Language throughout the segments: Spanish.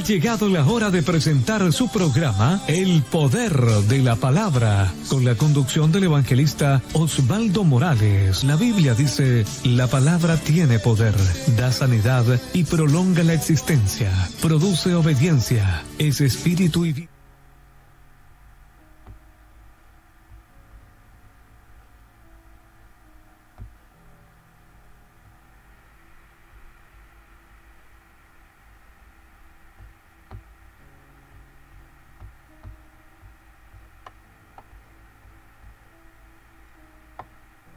llegado la hora de presentar su programa El Poder de la Palabra, con la conducción del evangelista Osvaldo Morales. La Biblia dice: la palabra tiene poder, da sanidad y prolonga la existencia, produce obediencia, es espíritu y vida.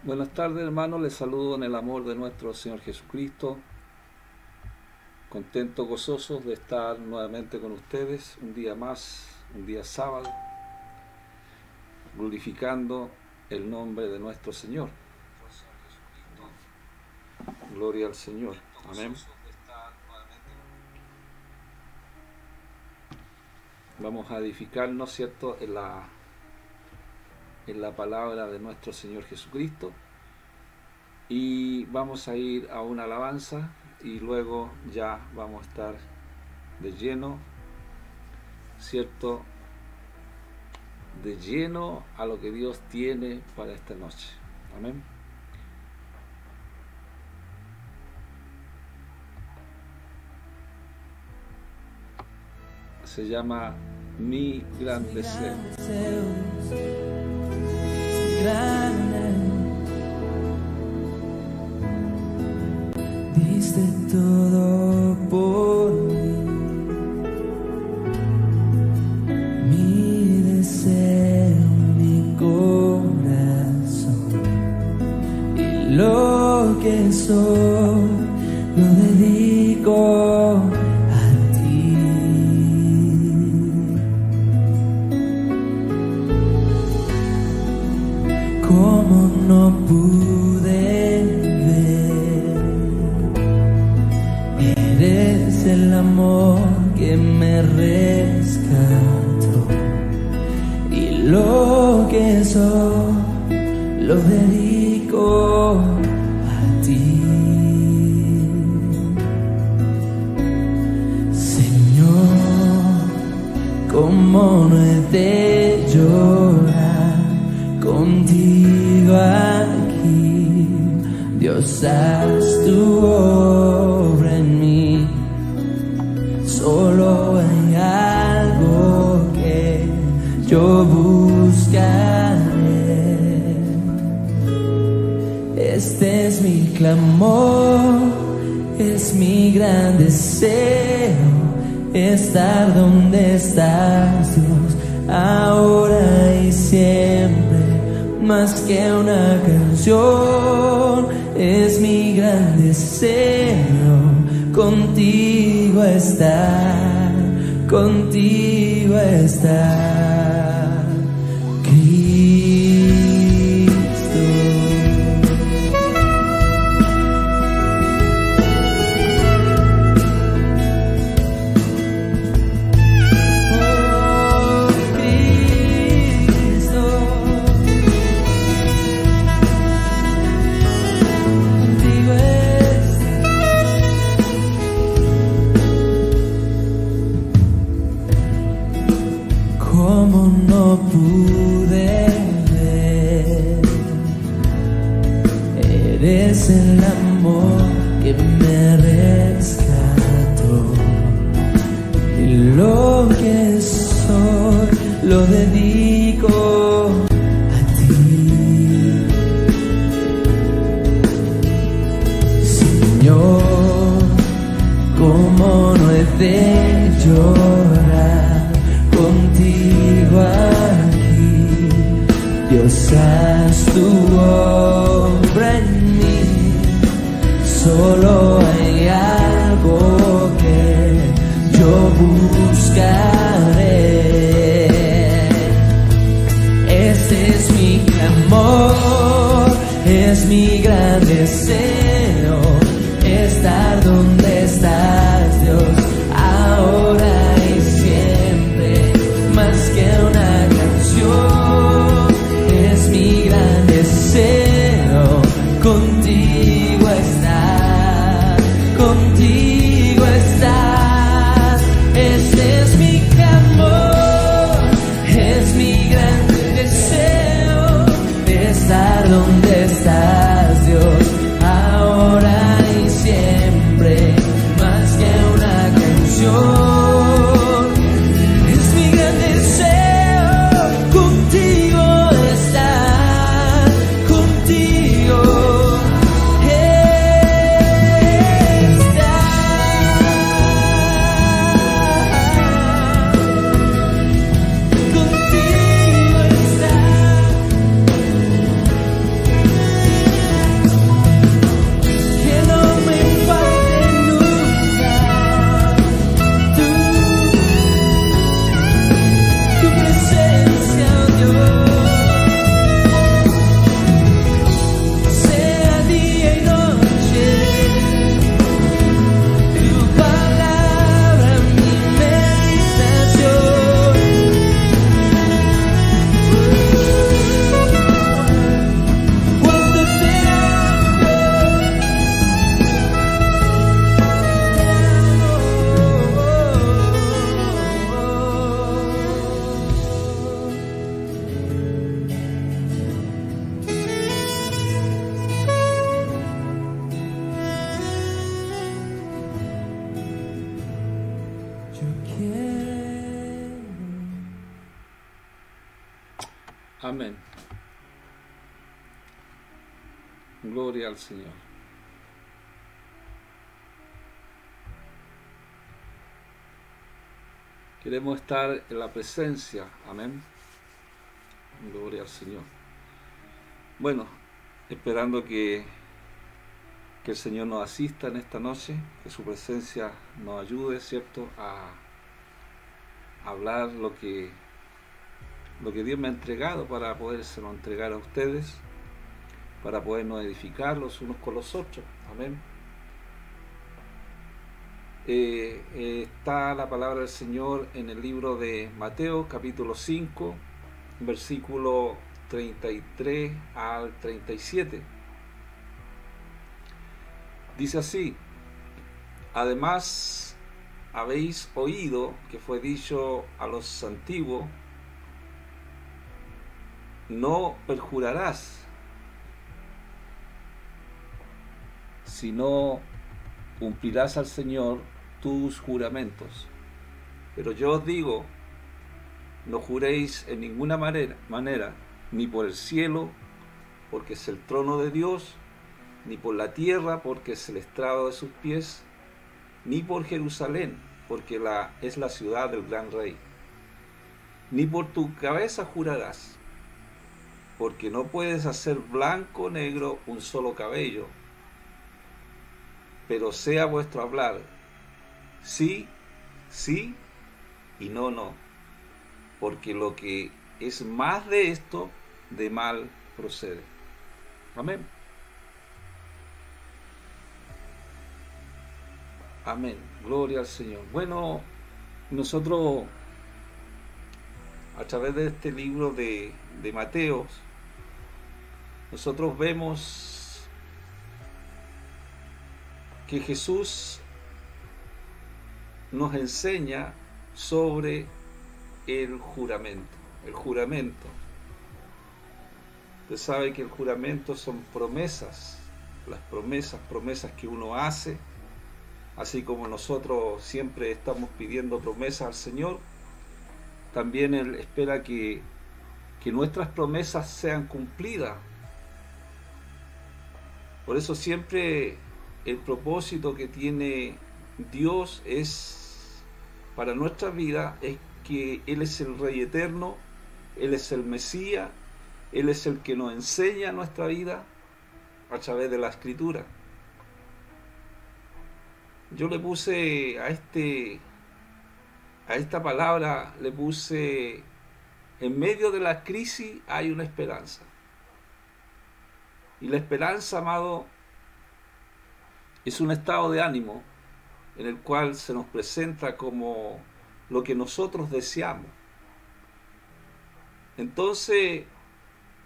Buenas tardes, hermanos, les saludo en el amor de nuestro Señor Jesucristo, contentos, gozosos de estar nuevamente con ustedes, un día más, un día sábado, glorificando el nombre de nuestro Señor. Gloria al Señor, amén. Vamos a edificarnos, ¿cierto?, en la palabra de nuestro Señor Jesucristo, y vamos a ir a una alabanza y luego ya vamos a estar de lleno, ¿cierto?, de lleno a lo que Dios tiene para esta noche. Amén. Se llama Mi Gran Deseo. Diste todo por mí, mi deseo, mi corazón, y lo que soy lo dedico a ti. Como no pude ver, eres el amor que me rescató, y lo que soy lo dedico a ti. Señor, cómo no he de llorar contigo aquí. Dios, haz tu obra en mí. Solo hay algo que yo buscaré. Este es mi clamor, es mi gran deseo, estar donde estás, Dios, ahora y siempre. Más que una canción, es mi gran deseo, contigo estar, contigo estar, Cristo. Como no pude ver, eres el amor que me rescató, y lo que soy lo dedico a ti. Señor, cómo no he de llorar contigo aquí. Dios, haz tu obra en mí. Solo hay algo que yo buscaré. Este es mi clamor, es mi gran deseo, estar donde estás, Dios, ahora y siempre. Más que una canción, es mi gran deseo, contigo estar, contigo estar. Es Amén. Gloria al Señor. Queremos estar en la presencia. Amén. Gloria al Señor. Bueno, esperando que el Señor nos asista en esta noche, que su presencia nos ayude, ¿cierto?, a hablar lo que Dios me ha entregado para podérselo entregar a ustedes, para podernos edificar los unos con los otros. Amén. Está la palabra del Señor en el libro de Mateo, capítulo 5, versículo 33 al 37. Dice así: además habéis oído que fue dicho a los antiguos, no perjurarás, sino cumplirás al Señor tus juramentos. Pero yo os digo, no juréis en ninguna manera, ni por el cielo, porque es el trono de Dios, ni por la tierra, porque es el estrado de sus pies, ni por Jerusalén, porque es la ciudad del gran rey. Ni por tu cabeza jurarás, porque no puedes hacer blanco o negro un solo cabello. Pero sea vuestro hablar sí, sí, y no, no, porque lo que es más de esto, de mal procede. Amén. Amén. Gloria al Señor. Bueno, nosotros a través de este libro de Mateo, nosotros vemos que Jesús nos enseña sobre el juramento. El juramento. Usted sabe que el juramento son promesas, las promesas que uno hace, así como nosotros siempre estamos pidiendo promesas al Señor. También Él espera que nuestras promesas sean cumplidas. Por eso siempre el propósito que tiene Dios es para nuestra vida es que Él es el Rey eterno, Él es el Mesías, Él es el que nos enseña nuestra vida a través de la Escritura. Yo le puse a esta palabra, le puse: en medio de la crisis hay una esperanza. Y la esperanza, amado, es un estado de ánimo en el cual se nos presenta como lo que nosotros deseamos. Entonces,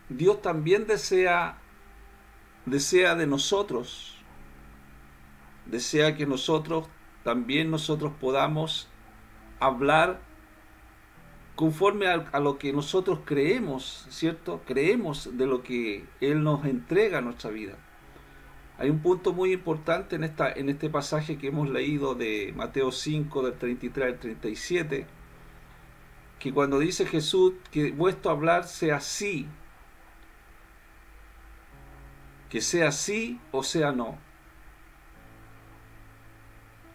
Dios también desea de nosotros, desea que nosotros podamos hablar conforme a lo que nosotros creemos, ¿cierto? Creemos de lo que Él nos entrega a nuestra vida. Hay un punto muy importante en este pasaje que hemos leído de Mateo 5, del 33 al 37, que cuando dice Jesús que vuestro hablar sea sí, que sea sí o sea no.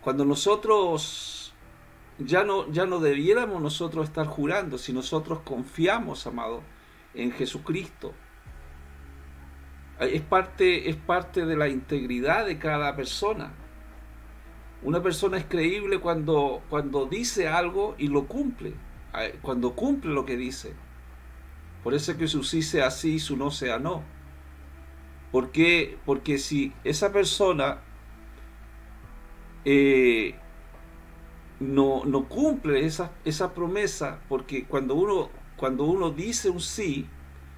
Cuando nosotros ya no debiéramos nosotros estar jurando, si nosotros confiamos, amado, en Jesucristo. Es parte de la integridad de cada persona. Una persona es creíble cuando dice algo y lo cumple, cuando cumple lo que dice. Por eso es que su sí sea sí y su no sea no. Porque si esa persona no cumple esa promesa, porque cuando uno dice un sí,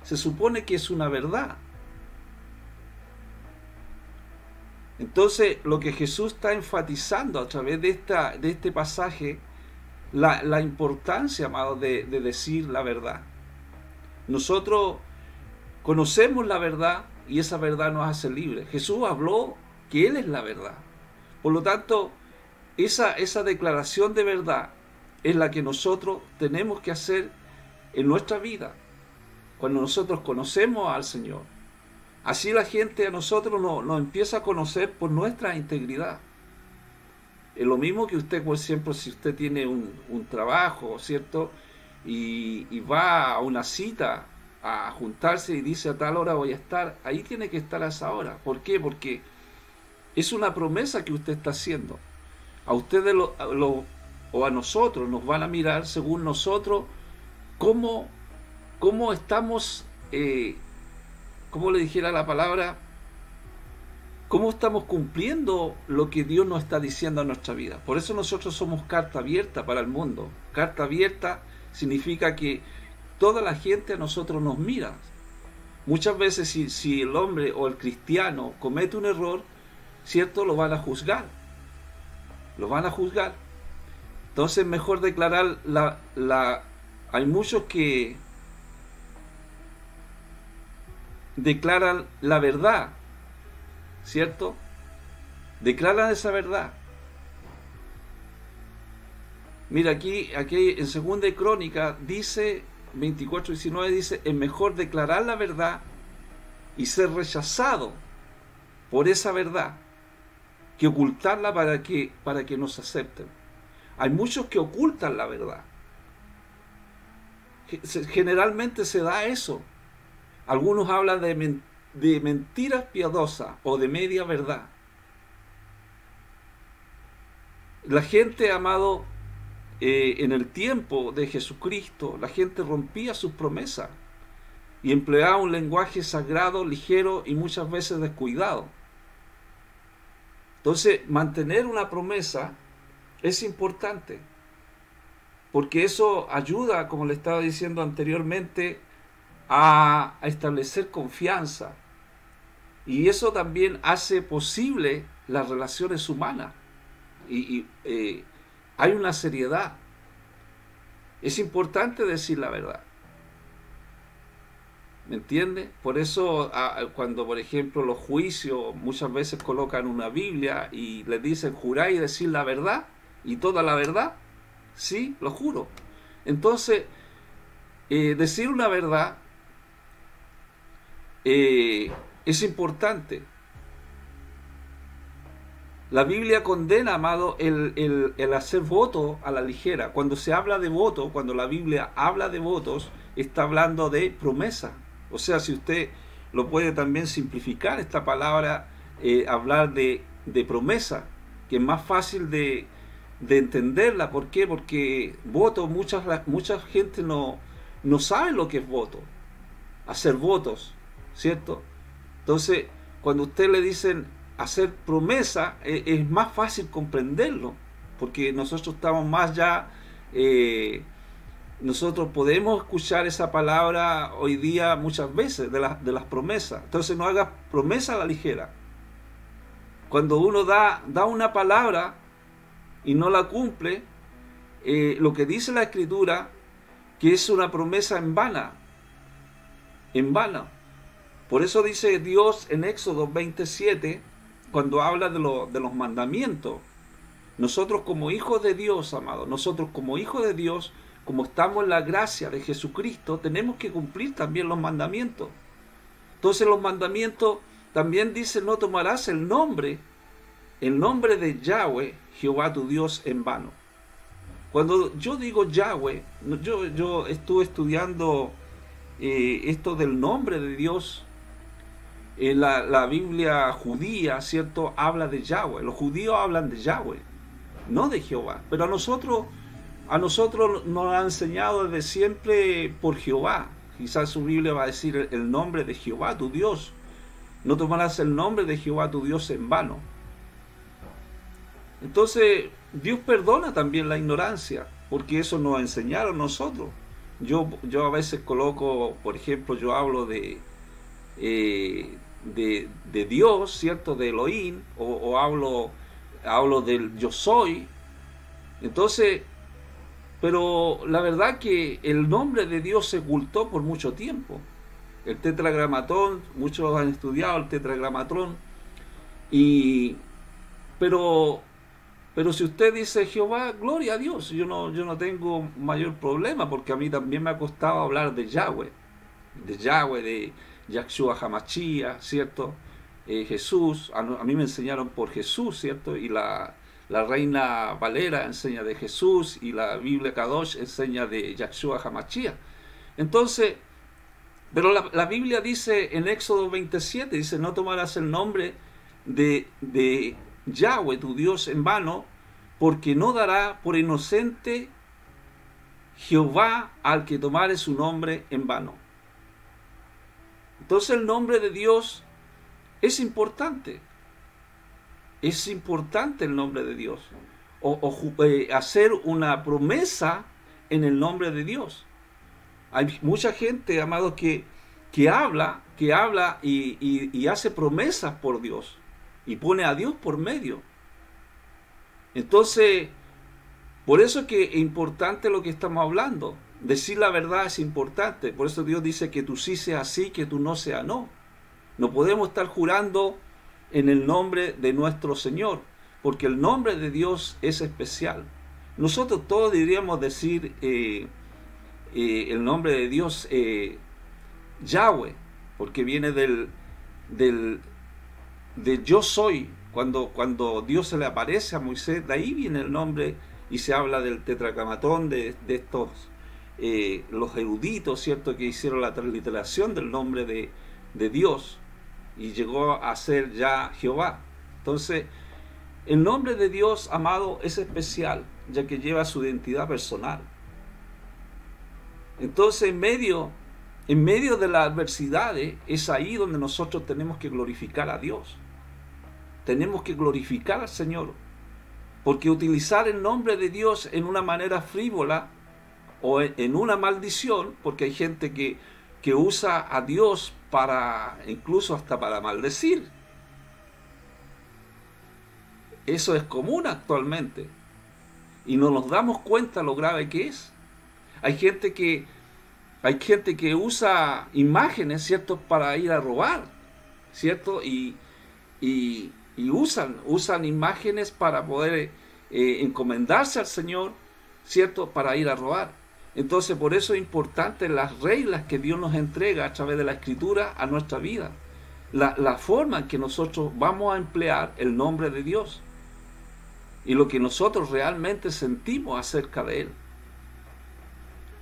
se supone que es una verdad. Entonces, lo que Jesús está enfatizando a través de este pasaje, la importancia, amado, de decir la verdad. Nosotros conocemos la verdad y esa verdad nos hace libres. Jesús habló que Él es la verdad. Por lo tanto, esa declaración de verdad es la que nosotros tenemos que hacer en nuestra vida. cuando nosotros conocemos al Señor. Así la gente a nosotros nos empieza a conocer por nuestra integridad. Es lo mismo que usted, por ejemplo, si usted tiene un trabajo, ¿cierto? Y va a una cita a juntarse y dice a tal hora voy a estar, ahí tiene que estar a esa hora. ¿Por qué? Porque es una promesa que usted está haciendo. A ustedes o a nosotros nos van a mirar según nosotros cómo estamos, como le dijera la palabra, cómo estamos cumpliendo lo que Dios nos está diciendo a nuestra vida. Por eso nosotros somos carta abierta para el mundo. Carta abierta significa que toda la gente a nosotros nos mira. Muchas veces si el hombre o el cristiano comete un error, ¿cierto? Lo van a juzgar. Lo van a juzgar. Entonces es mejor declarar hay muchos que declaran la verdad, ¿cierto? Declaran esa verdad. Mira, aquí en 2 de Crónica dice, 24:19 dice, es mejor declarar la verdad y ser rechazado por esa verdad que ocultarla para que nos acepten. Hay muchos que ocultan la verdad. Generalmente se da eso. Algunos hablan de mentiras piadosas o de media verdad. La gente, amado, en el tiempo de Jesucristo, la gente rompía sus promesas y empleaba un lenguaje sagrado, ligero y muchas veces descuidado. Entonces, mantener una promesa es importante, porque eso ayuda, como le estaba diciendo anteriormente, a establecer confianza. Y eso también hace posible las relaciones humanas. Y hay una seriedad. Es importante decir la verdad. ¿Me entiende? Por eso cuando, por ejemplo, los juicios muchas veces colocan una Biblia y le dicen jurar y decir la verdad y toda la verdad, sí, lo juro. Entonces, decir una verdad es importante. La Biblia condena, amado, el hacer voto a la ligera. Cuando se habla de voto, cuando la Biblia habla de votos, está hablando de promesa. O sea, si usted lo puede también simplificar esta palabra, hablar de promesa, que es más fácil de entenderla. ¿Por qué? Porque voto, mucha gente no sabe lo que es voto. Hacer votos, ¿cierto? Entonces, cuando usted le dicen hacer promesa, es más fácil comprenderlo, porque nosotros estamos más ya, nosotros podemos escuchar esa palabra hoy día muchas veces de las promesas. Entonces no haga promesa a la ligera. Cuando uno da una palabra y no la cumple, lo que dice la Escritura, que es una promesa en vano. Por eso dice Dios en Éxodo 27, cuando habla de los mandamientos, nosotros como hijos de Dios, amados, nosotros como hijos de Dios, como estamos en la gracia de Jesucristo, tenemos que cumplir también los mandamientos. Entonces los mandamientos también dicen, no tomarás el nombre de Yahweh, Jehová tu Dios, en vano. Cuando yo digo Yahweh, yo estuve estudiando esto del nombre de Dios. En la Biblia judía, ¿cierto?, habla de Yahweh. Los judíos hablan de Yahweh, no de Jehová. Pero a nosotros nos ha enseñado desde siempre por Jehová. Quizás su Biblia va a decir el nombre de Jehová, tu Dios. No tomarás el nombre de Jehová, tu Dios, en vano. Entonces, Dios perdona también la ignorancia, porque eso nos enseñaron nosotros. Yo a veces coloco, por ejemplo, yo hablo de Dios, ¿cierto?, de Elohim, o hablo del yo soy. Entonces, pero la verdad que el nombre de Dios se ocultó por mucho tiempo. El tetragramatón, muchos han estudiado el tetragramatón, pero si usted dice Jehová, gloria a Dios, yo no tengo mayor problema, porque a mí también me ha costado hablar de Yahweh. Yahweh, de Yahshua HaMashiach, ¿cierto? Jesús, a mí me enseñaron por Jesús, ¿cierto? Y la Reina Valera enseña de Jesús, y la Biblia Kadosh enseña de Yahshua HaMashiach. Entonces, pero la Biblia dice en Éxodo 27, dice, no tomarás el nombre de Yahweh, tu Dios, en vano, porque no dará por inocente Jehová al que tomare su nombre en vano. Entonces el nombre de Dios es importante. Es importante el nombre de Dios. Hacer una promesa en el nombre de Dios. Hay mucha gente, amados, que habla y hace promesas por Dios. Y pone a Dios por medio. Entonces, por eso es que es importante lo que estamos hablando. Decir la verdad es importante. Por eso Dios dice que tú sí seas sí, que tú no seas no. No podemos estar jurando en el nombre de nuestro Señor, porque el nombre de Dios es especial. Nosotros todos deberíamos decir el nombre de Dios Yahweh, porque viene de yo soy. Cuando Dios se le aparece a Moisés, de ahí viene el nombre, y se habla del tetragramatón, de estos los eruditos, ¿cierto?, que hicieron la transliteración del nombre de Dios, y llegó a ser ya Jehová. Entonces, el nombre de Dios, amado, es especial, ya que lleva su identidad personal. Entonces, en medio de las adversidades, es ahí donde nosotros tenemos que glorificar a Dios. Tenemos que glorificar al Señor, porque utilizar el nombre de Dios en una manera frívola o en una maldición, porque hay gente que usa a Dios incluso hasta para maldecir. Eso es común actualmente, y no nos damos cuenta lo grave que es. Hay gente que usa imágenes, ¿cierto?, para ir a robar, ¿cierto? Y usan imágenes para poder encomendarse al Señor, ¿cierto?, para ir a robar. Entonces, por eso es importante las reglas que Dios nos entrega a través de la Escritura a nuestra vida. La forma en que nosotros vamos a emplear el nombre de Dios y lo que nosotros realmente sentimos acerca de Él.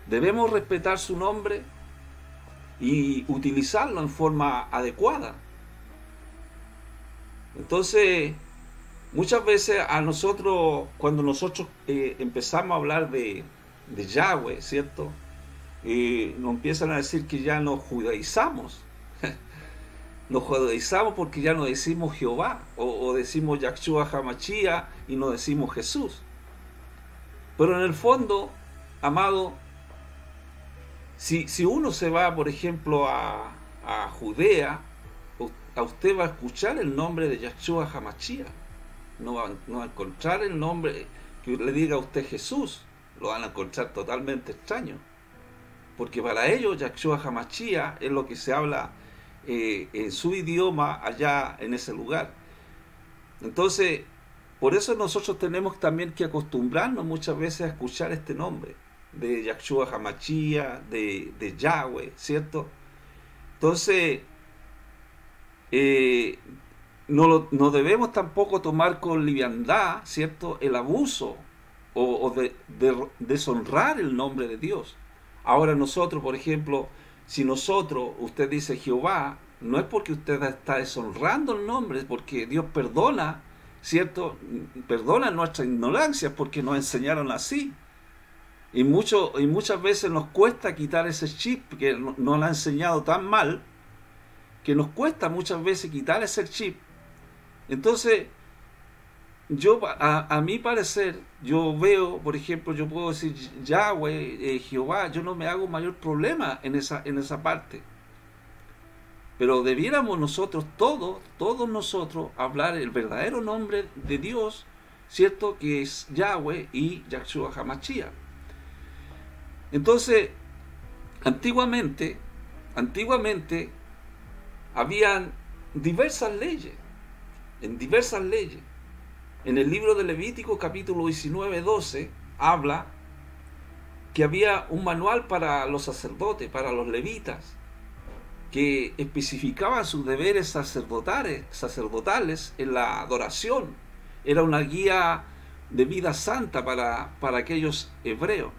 Debemos respetar su nombre y utilizarlo en forma adecuada. Entonces, muchas veces a nosotros, cuando nosotros empezamos a hablar de Yahweh, ¿cierto?, nos empiezan a decir que ya nos judaizamos. Nos judaizamos porque ya no decimos Jehová, o decimos Yahshua HaMashiach y no decimos Jesús. Pero en el fondo, amado, si uno se va, por ejemplo, a Judea, a usted va a escuchar el nombre de Yahshua HaMashiach. No va a encontrar el nombre que le diga a usted Jesús. Lo van a encontrar totalmente extraño, porque para ellos Yahshua HaMashiach es lo que se habla en su idioma allá en ese lugar. Entonces, por eso nosotros tenemos también que acostumbrarnos muchas veces a escuchar este nombre de Yahshua HaMashiach, de Yahweh, ¿cierto? Entonces, no debemos tampoco tomar con liviandad, ¿cierto?, el abuso o de deshonrar el nombre de Dios. Ahora nosotros, por ejemplo, si usted dice Jehová, no es porque usted está deshonrando el nombre, es porque Dios perdona, ¿cierto?, perdona nuestras ignorancias, porque nos enseñaron así. Y muchas veces nos cuesta quitar ese chip que nos lo ha enseñado tan mal, que nos cuesta muchas veces quitar ese chip. Entonces, a mi parecer, yo veo, por ejemplo, yo puedo decir Yahweh, Jehová, yo no me hago mayor problema en esa parte. Pero debiéramos nosotros, todos nosotros, hablar el verdadero nombre de Dios, ¿cierto?, que es Yahweh y Yahshua HaMashiach. Entonces, antiguamente habían diversas leyes. En el libro de Levítico, capítulo 19-12, habla que había un manual para los sacerdotes, para los levitas, que especificaban sus deberes sacerdotales en la adoración. Era una guía de vida santa para aquellos hebreos.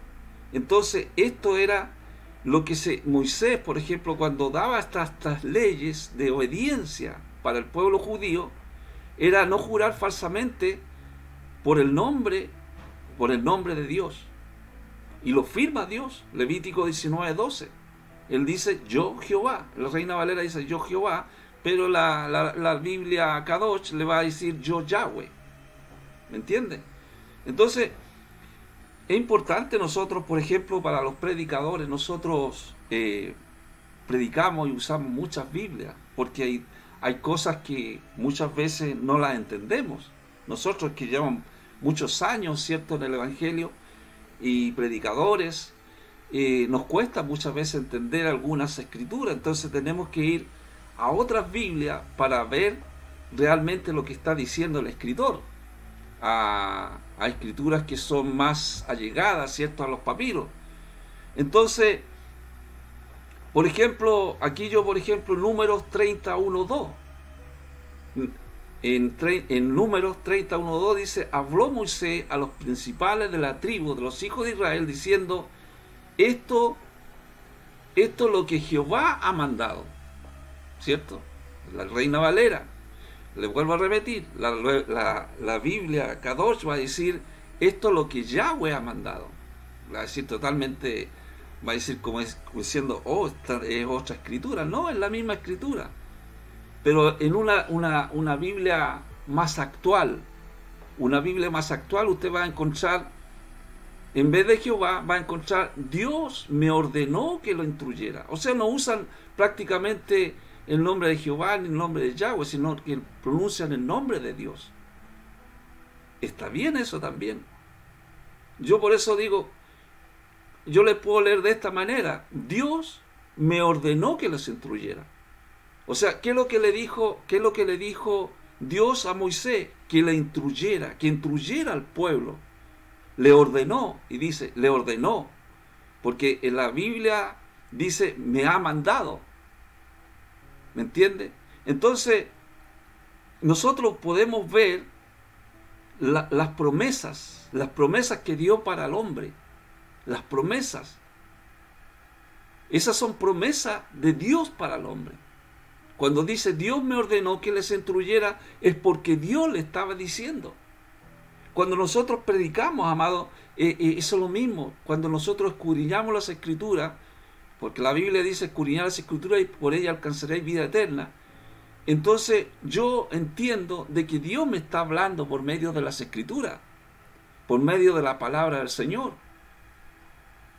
Entonces, esto era lo que Moisés, por ejemplo, cuando daba estas leyes de obediencia para el pueblo judío, era no jurar falsamente por el nombre de Dios. Y lo firma Dios, Levítico 19:12. Él dice, yo Jehová. La Reina Valera dice, yo Jehová, pero la Biblia Kadosh le va a decir, yo Yahweh. ¿Me entiende? Entonces, es importante nosotros, por ejemplo, para los predicadores, nosotros predicamos y usamos muchas Biblias, porque hay cosas que muchas veces no las entendemos. Nosotros que llevamos muchos años, ¿cierto?, en el Evangelio, y predicadores, nos cuesta muchas veces entender algunas escrituras. Entonces tenemos que ir a otras Biblias para ver realmente lo que está diciendo el escritor, a escrituras que son más allegadas, ¿cierto?, a los papiros. Entonces, por ejemplo, aquí yo, por ejemplo, Números 31:2, en Números 31:2 dice, habló Moisés a los principales de la tribu de los hijos de Israel, diciendo, esto es lo que Jehová ha mandado, ¿cierto? La Reina Valera, le vuelvo a repetir, la Biblia Kadosh va a decir, esto es lo que Yahweh ha mandado. Va a decir totalmente, va a decir como diciendo, esta es otra escritura. No, es la misma escritura, pero en una Biblia más actual. Una Biblia más actual usted va a encontrar, en vez de Jehová, va a encontrar, Dios me ordenó que lo instruyera. O sea, no usan prácticamente el nombre de Jehová ni el nombre de Yahweh, sino que pronuncian el nombre de Dios. Está bien eso también. Yo por eso digo, yo le puedo leer de esta manera, Dios me ordenó que los instruyera. O sea, ¿qué es lo que le dijo Dios a Moisés? Que le instruyera, que instruyera al pueblo. Le ordenó, y dice, le ordenó, porque en la Biblia dice, me ha mandado. ¿Me entiende? Entonces, nosotros podemos ver las promesas que dio para el hombre. Las promesas. Esas son promesas de Dios para el hombre. Cuando dice Dios me ordenó que les instruyera, es porque Dios le estaba diciendo. Cuando nosotros predicamos, amado, eso es lo mismo. Cuando nosotros escudriñamos las Escrituras, porque la Biblia dice escudriñar las Escrituras y por ella alcanzaréis vida eterna. Entonces yo entiendo de que Dios me está hablando por medio de las Escrituras, por medio de la palabra del Señor.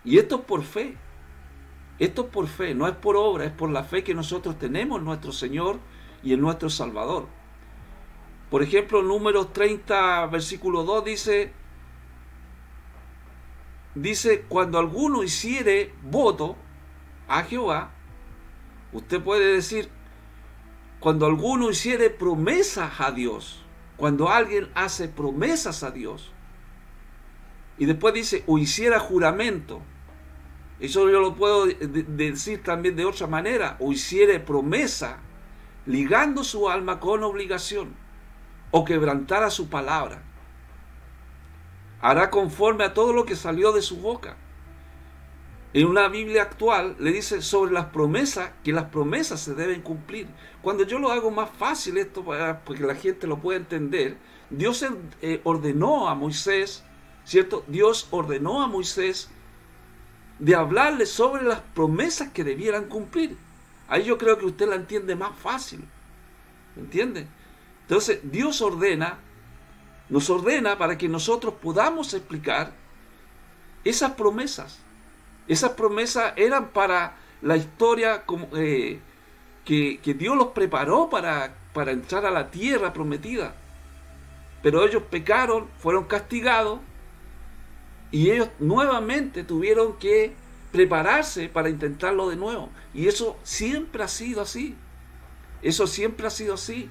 Y esto es por fe. Esto es por fe, no es por obra, es por la fe que nosotros tenemos en nuestro Señor y en nuestro Salvador. Por ejemplo, Números 30, versículo 2 dice, cuando alguno hiciere voto a Jehová, usted puede decir, cuando alguno hiciere promesas a Dios, cuando alguien hace promesas a Dios, y después dice, o hiciera juramento, eso yo lo puedo decir también de otra manera, o hiciere promesa, ligando su alma con obligación, o quebrantara su palabra, hará conforme a todo lo que salió de su boca. En una Biblia actual le dice sobre las promesas, que las promesas se deben cumplir. Cuando yo lo hago más fácil esto, para que la gente lo pueda entender, Dios ordenó a Moisés, ¿cierto? Dios ordenó a Moisés de hablarle sobre las promesas que debieran cumplir. Ahí yo creo que usted la entiende más fácil. ¿Me entiende? Entonces, Dios nos ordena para que nosotros podamos explicar esas promesas. Esas promesas eran para la historia que Dios los preparó para entrar a la tierra prometida. Pero ellos pecaron, fueron castigados, y ellos nuevamente tuvieron que prepararse para intentarlo de nuevo. Y eso siempre ha sido así. Eso siempre ha sido así.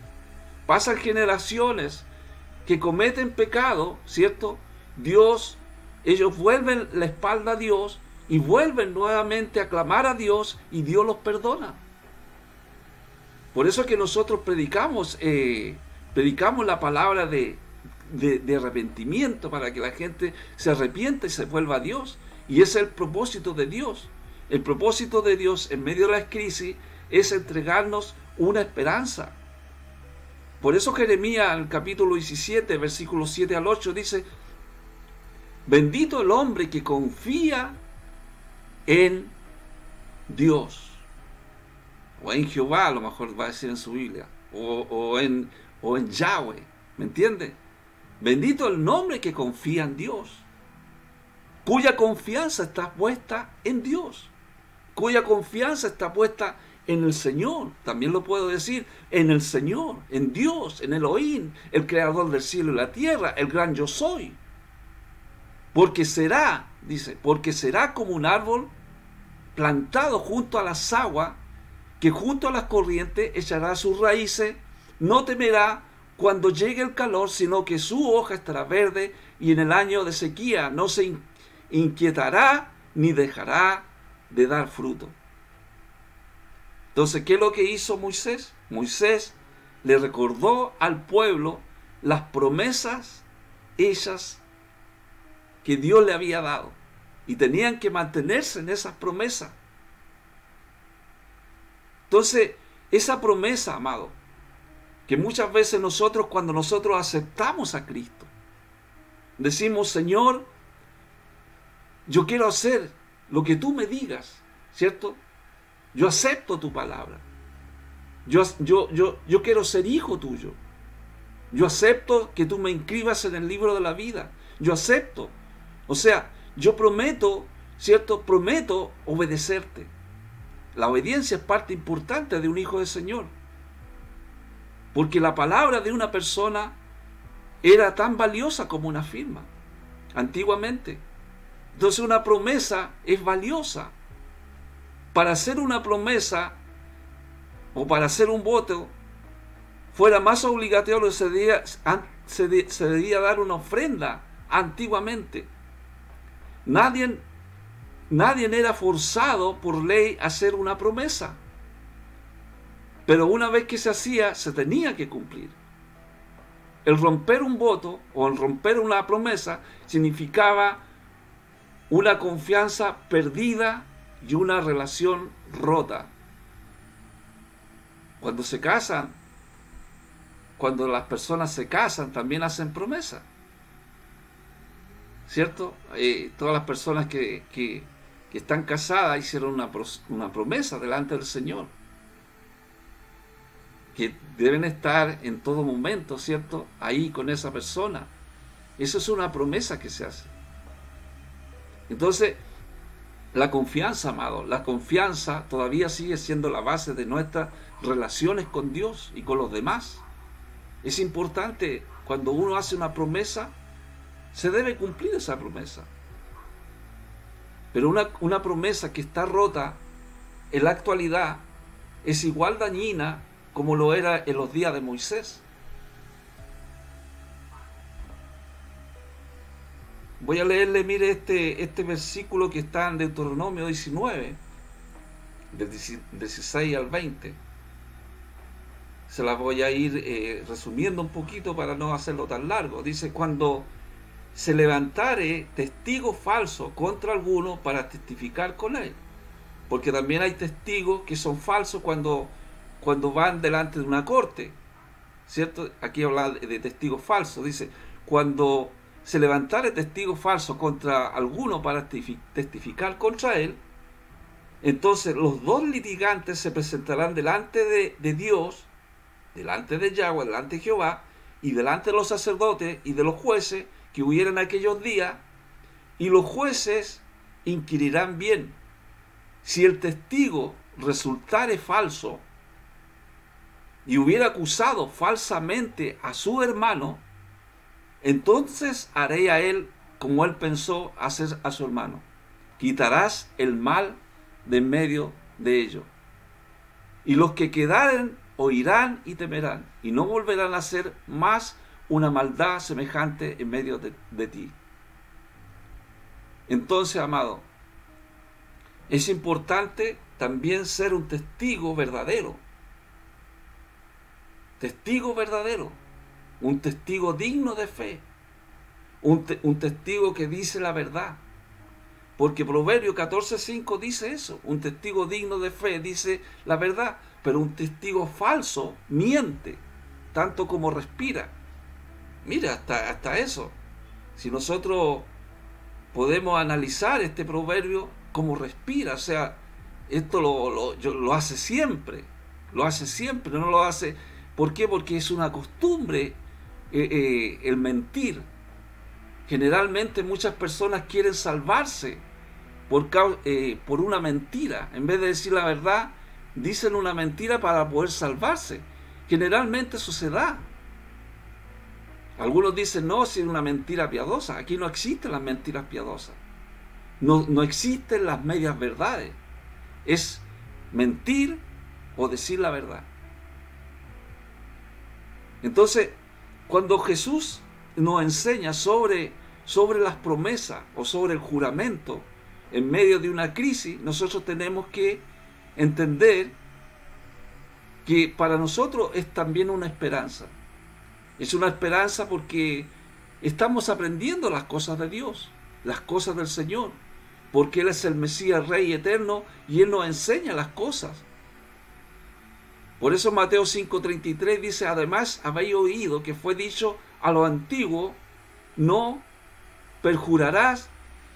Pasan generaciones que cometen pecado, ¿cierto? Ellos vuelven la espalda a Dios y vuelven nuevamente a clamar a Dios y Dios los perdona. Por eso es que nosotros predicamos la palabra de arrepentimiento, para que la gente se arrepienta y se vuelva a Dios. Y ese es el propósito de Dios. El propósito de Dios en medio de la crisis es entregarnos una esperanza. Por eso Jeremías, en el capítulo 17, versículos 7 al 8, dice: bendito el hombre que confía en Dios, o en Jehová, a lo mejor va a decir en su Biblia, o en Yahweh, ¿me entiende? Bendito el hombre que confía en Dios, cuya confianza está puesta en Dios, cuya confianza está puesta en el Señor. También lo puedo decir, en el Señor, en Dios, en Elohim, el creador del cielo y la tierra, el gran yo soy. Porque será, dice, porque será como un árbol plantado junto a las aguas, que junto a las corrientes echará sus raíces, no temerá cuando llegue el calor, sino que su hoja estará verde, y en el año de sequía no se inquietará ni dejará de dar fruto. Entonces, ¿qué es lo que hizo Moisés? Moisés le recordó al pueblo las promesas hechas que Dios le había dado, y tenían que mantenerse en esas promesas. Entonces, esa promesa, amado, que muchas veces nosotros, cuando nosotros aceptamos a Cristo, decimos: Señor, yo quiero hacer lo que tú me digas, ¿cierto? Yo acepto tu palabra. Yo quiero ser hijo tuyo. Yo acepto que tú me inscribas en el libro de la vida. Yo acepto. O sea, yo prometo, ¿cierto? Prometo obedecerte. La obediencia es parte importante de un hijo del Señor. Porque la palabra de una persona era tan valiosa como una firma, antiguamente. Entonces una promesa es valiosa. Para hacer una promesa o para hacer un voto fuera más obligatorio, se debía dar una ofrenda antiguamente. Nadie era forzado por ley a hacer una promesa, pero una vez que se hacía, se tenía que cumplir. El romper un voto o el romper una promesa significaba una confianza perdida y una relación rota. Cuando se casan, cuando las personas se casan, también hacen promesas, ¿cierto? Todas las personas que están casadas hicieron una promesa delante del Señor, que deben estar en todo momento, ¿cierto?, ahí con esa persona. Eso es una promesa que se hace. Entonces, la confianza, amado, la confianza todavía sigue siendo la base de nuestras relaciones con Dios y con los demás. Es importante, cuando uno hace una promesa, se debe cumplir esa promesa. Pero una promesa que está rota en la actualidad es igual dañina como lo era en los días de Moisés. Voy a leerle, mire, este versículo que está en Deuteronomio 19, del 16 al 20. Se las voy a ir resumiendo un poquito para no hacerlo tan largo. Dice: cuando se levantare testigo falso contra alguno para testificar con él. Porque también hay testigos que son falsos cuando van delante de una corte, ¿cierto? Aquí habla de testigos falsos. Dice: cuando se levantare testigo falso contra alguno para testificar contra él, entonces los dos litigantes se presentarán delante de Dios, delante de Yahweh, delante de Jehová, y delante de los sacerdotes y de los jueces que hubieran aquellos días, y los jueces inquirirán bien. Si el testigo resultare falso y hubiera acusado falsamente a su hermano, entonces haré a él como él pensó hacer a su hermano. Quitarás el mal de en medio de ellos. Y los que quedaren oirán y temerán, y no volverán a hacer más una maldad semejante en medio de ti. Entonces, amado, es importante también ser un testigo verdadero. testigo verdadero, un testigo digno de fe, un testigo que dice la verdad. Porque Proverbio 14:5 dice eso, un testigo digno de fe dice la verdad, pero un testigo falso miente, tanto como respira. Mira, hasta eso. Si nosotros podemos analizar este proverbio como respira, o sea, esto lo hace siempre, no lo hace. ¿Por qué? Porque es una costumbre el mentir. Generalmente muchas personas quieren salvarse por una mentira. En vez de decir la verdad, dicen una mentira para poder salvarse. Generalmente eso se da. Algunos dicen, no, si es una mentira piadosa. Aquí no existen las mentiras piadosas. No existen las medias verdades. Es mentir o decir la verdad. Entonces, cuando Jesús nos enseña sobre las promesas o sobre el juramento en medio de una crisis, nosotros tenemos que entender que para nosotros es también una esperanza. Es una esperanza porque estamos aprendiendo las cosas de Dios, las cosas del Señor, porque Él es el Mesías, Rey eterno, y Él nos enseña las cosas. Por eso Mateo 5:33 dice, además habéis oído que fue dicho a los antiguos, no perjurarás,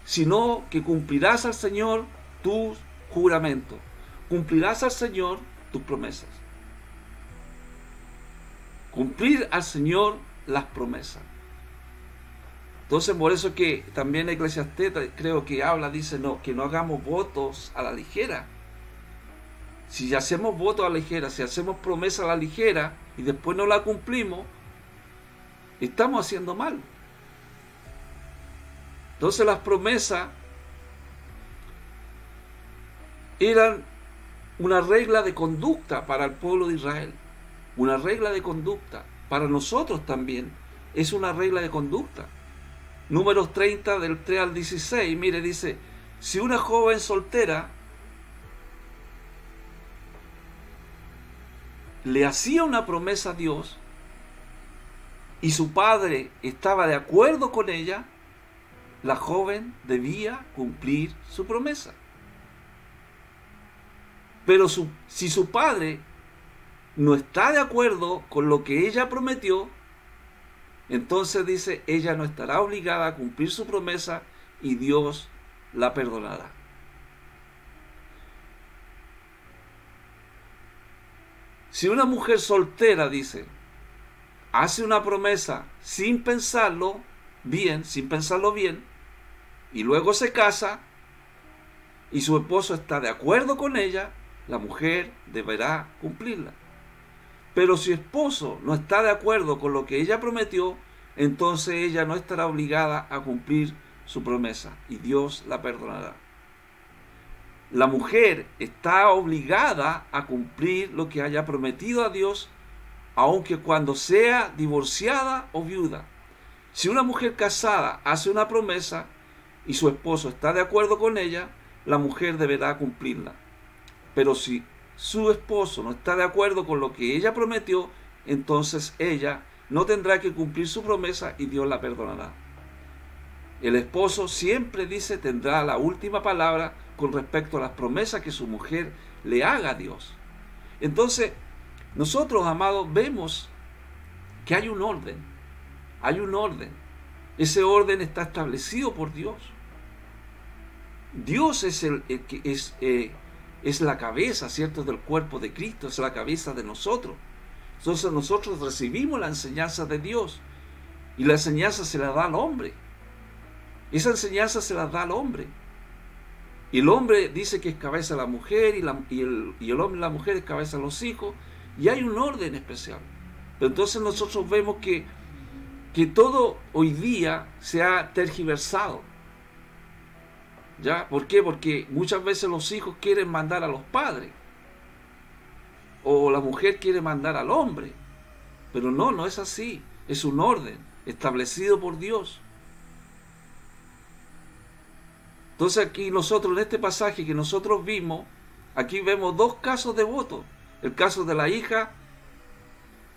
sino que cumplirás al Señor tus juramentos, cumplirás al Señor tus promesas. Cumplir al Señor las promesas. Entonces, por eso que también Eclesiastés creo que habla, dice, no, que no hagamos votos a la ligera. Si hacemos votos a la ligera, si hacemos promesa a la ligera y después no la cumplimos, estamos haciendo mal. Entonces las promesas eran una regla de conducta para el pueblo de Israel. Una regla de conducta. Para nosotros también es una regla de conducta. Números 30 del 3 al 16, mire, dice, si una joven soltera le hacía una promesa a Dios y su padre estaba de acuerdo con ella, la joven debía cumplir su promesa. Pero si su padre no está de acuerdo con lo que ella prometió, entonces dice, ella no estará obligada a cumplir su promesa y Dios la perdonará. Si una mujer soltera, dice, hace una promesa sin pensarlo bien, y luego se casa, y su esposo está de acuerdo con ella, la mujer deberá cumplirla. Pero si su esposo no está de acuerdo con lo que ella prometió, entonces ella no estará obligada a cumplir su promesa, y Dios la perdonará. La mujer está obligada a cumplir lo que haya prometido a Dios, aunque cuando sea divorciada o viuda. Si una mujer casada hace una promesa y su esposo está de acuerdo con ella, la mujer deberá cumplirla. Pero si su esposo no está de acuerdo con lo que ella prometió, entonces ella no tendrá que cumplir su promesa y Dios la perdonará. El esposo siempre, dice, tendrá la última palabra con respecto a las promesas que su mujer le haga a Dios. Entonces, nosotros, amados, vemos que hay un orden. Hay un orden. Ese orden está establecido por Dios. Dios es la cabeza, ¿cierto?, del cuerpo de Cristo, es la cabeza de nosotros. Entonces nosotros recibimos la enseñanza de Dios y la enseñanza se la da al hombre. Esa enseñanza se la da al hombre. Y el hombre dice que es cabeza de la mujer y el hombre y la mujer es cabeza de los hijos, y hay un orden especial. Pero entonces nosotros vemos que todo hoy día se ha tergiversado. ¿Ya? ¿Por qué? Porque muchas veces los hijos quieren mandar a los padres, o la mujer quiere mandar al hombre, pero no es así. Es un orden establecido por Dios. Entonces aquí nosotros, en este pasaje que nosotros vimos, aquí vemos dos casos de voto. El caso de la hija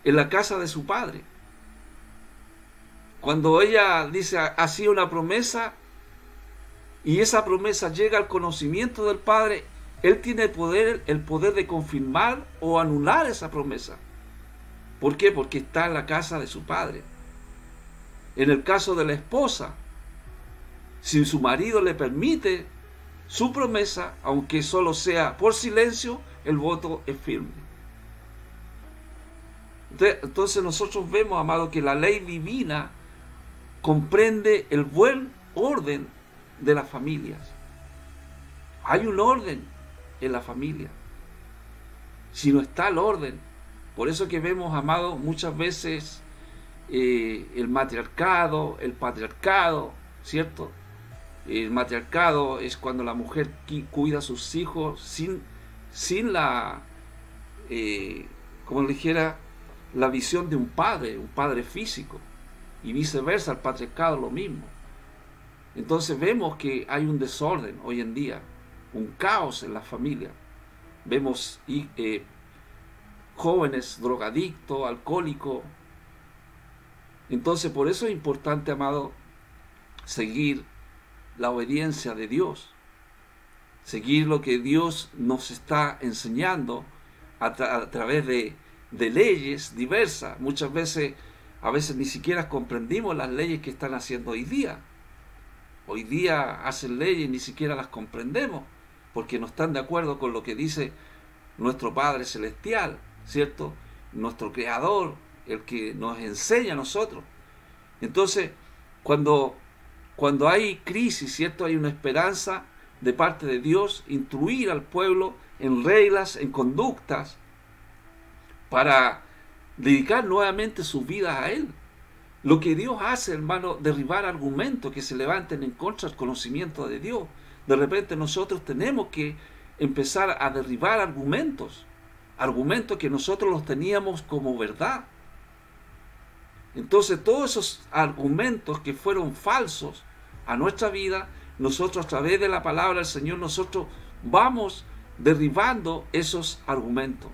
en la casa de su padre. Cuando ella dice, hacía una promesa, y esa promesa llega al conocimiento del padre, él tiene el poder de confirmar o anular esa promesa. ¿Por qué? Porque está en la casa de su padre. En el caso de la esposa, si su marido le permite su promesa, aunque solo sea por silencio, el voto es firme. Entonces nosotros vemos, amado, que la ley divina comprende el buen orden de las familias. Hay un orden en la familia. Si no está el orden, por eso que vemos, amado, muchas veces el matriarcado, el patriarcado, ¿cierto? El matriarcado es cuando la mujer cuida a sus hijos sin la, como le dijera, la visión de un padre físico, y viceversa, el patriarcado lo mismo. Entonces vemos que hay un desorden hoy en día, un caos en la familia. Vemos jóvenes drogadictos, alcohólicos. Entonces por eso es importante, amado, seguir la obediencia de Dios, seguir lo que Dios nos está enseñando a través de leyes diversas. Muchas veces, a veces ni siquiera comprendimos las leyes que están haciendo hoy día. Hoy día hacen leyes y ni siquiera las comprendemos, porque no están de acuerdo con lo que dice nuestro Padre Celestial, ¿cierto? Nuestro Creador, el que nos enseña a nosotros. Entonces, cuando hay crisis, ¿cierto? Hay una esperanza de parte de Dios, instruir al pueblo en reglas, en conductas, para dedicar nuevamente sus vidas a Él. Lo que Dios hace, hermano, derribar argumentos que se levanten en contra del conocimiento de Dios. De repente nosotros tenemos que empezar a derribar argumentos que nosotros los teníamos como verdad. Entonces todos esos argumentos que fueron falsos a nuestra vida, nosotros a través de la palabra del Señor, nosotros vamos derribando esos argumentos.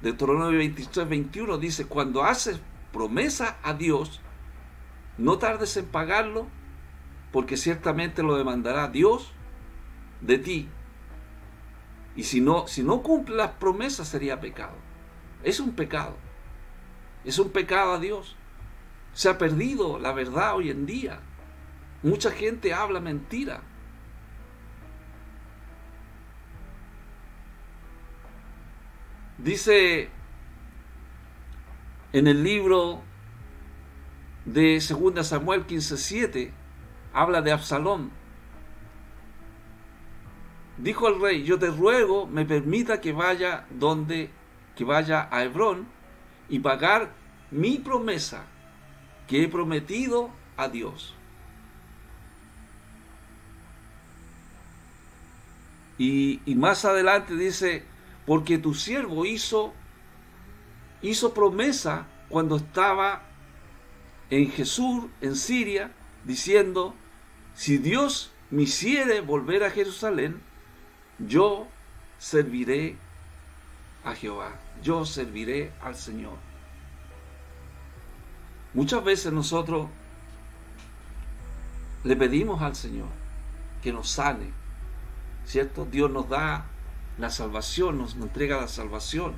Deuteronomio 23:21 dice, cuando haces promesa a Dios, no tardes en pagarlo, porque ciertamente lo demandará Dios de ti. Y si no cumple las promesas, sería pecado. Es un pecado. Es un pecado a Dios. Se ha perdido la verdad hoy en día. Mucha gente habla mentira. Dice en el libro de 2 Samuel 15:7, habla de Absalón. Dijo el rey, yo te ruego me permita que vaya a Hebrón y pagar mi promesa que he prometido a Dios. Y más adelante dice, porque tu siervo hizo promesa cuando estaba en Jesús, en Siria, diciendo, si Dios me hiciere volver a Jerusalén, yo serviré a Jehová, yo serviré al Señor. Muchas veces nosotros le pedimos al Señor que nos sane, ¿cierto? Dios nos da la salvación, nos entrega la salvación,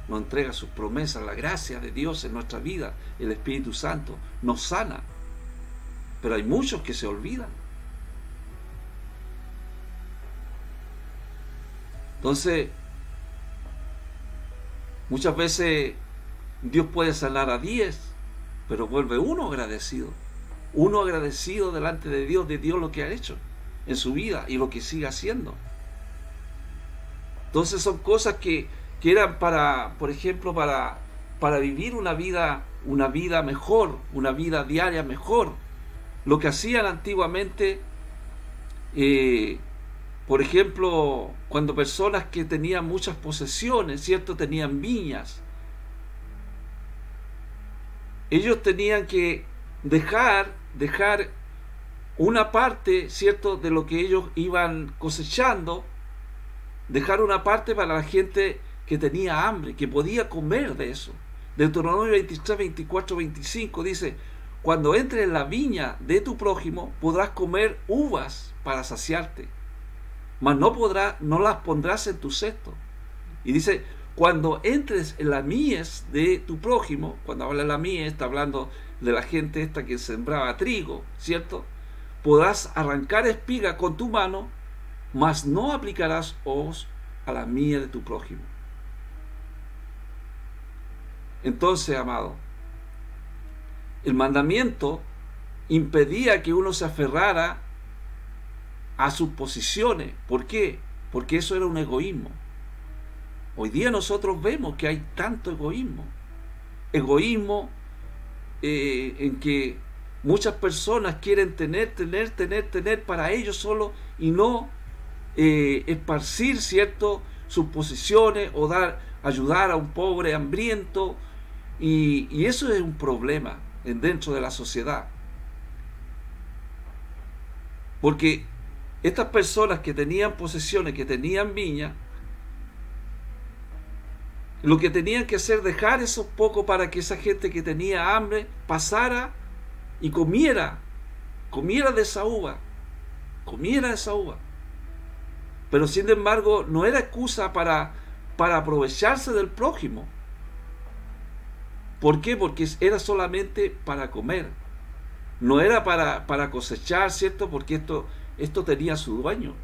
nos entrega sus promesas, la gracia de Dios en nuestra vida, el Espíritu Santo nos sana, pero hay muchos que se olvidan. Entonces, muchas veces Dios puede sanar a 10, pero vuelve uno agradecido delante de Dios lo que ha hecho en su vida y lo que sigue haciendo. Entonces son cosas que eran para, por ejemplo, para vivir una vida mejor, una vida diaria mejor. Lo que hacían antiguamente, por ejemplo, cuando personas que tenían muchas posesiones, ¿cierto? Tenían viñas. Ellos tenían que dejar una parte, ¿cierto?, de lo que ellos iban cosechando, dejar una parte para la gente que tenía hambre, que podía comer de eso. Deuteronomio 23, 24, 25 dice: cuando entres en la viña de tu prójimo, podrás comer uvas para saciarte, mas no las pondrás en tu cesto. Y dice: cuando entres en la mies de tu prójimo, cuando habla de la mies, está hablando de la gente esta que sembraba trigo, ¿cierto? Podrás arrancar espiga con tu mano, mas no aplicarás hoz a la mies de tu prójimo. Entonces, amado, el mandamiento impedía que uno se aferrara a sus posiciones. ¿Por qué? Porque eso era un egoísmo. Hoy día nosotros vemos que hay tanto egoísmo. Egoísmo en que muchas personas quieren tener para ellos solo y no esparcir, ¿cierto?, sus posiciones o ayudar a un pobre hambriento. Y eso es un problema dentro de la sociedad. Porque estas personas que tenían posesiones, que tenían viña, lo que tenían que hacer, dejar eso poco para que esa gente que tenía hambre pasara y comiera de esa uva, Pero sin embargo no era excusa para aprovecharse del prójimo. ¿Por qué? Porque era solamente para comer, no era para cosechar, ¿cierto? Porque esto tenía su dueño.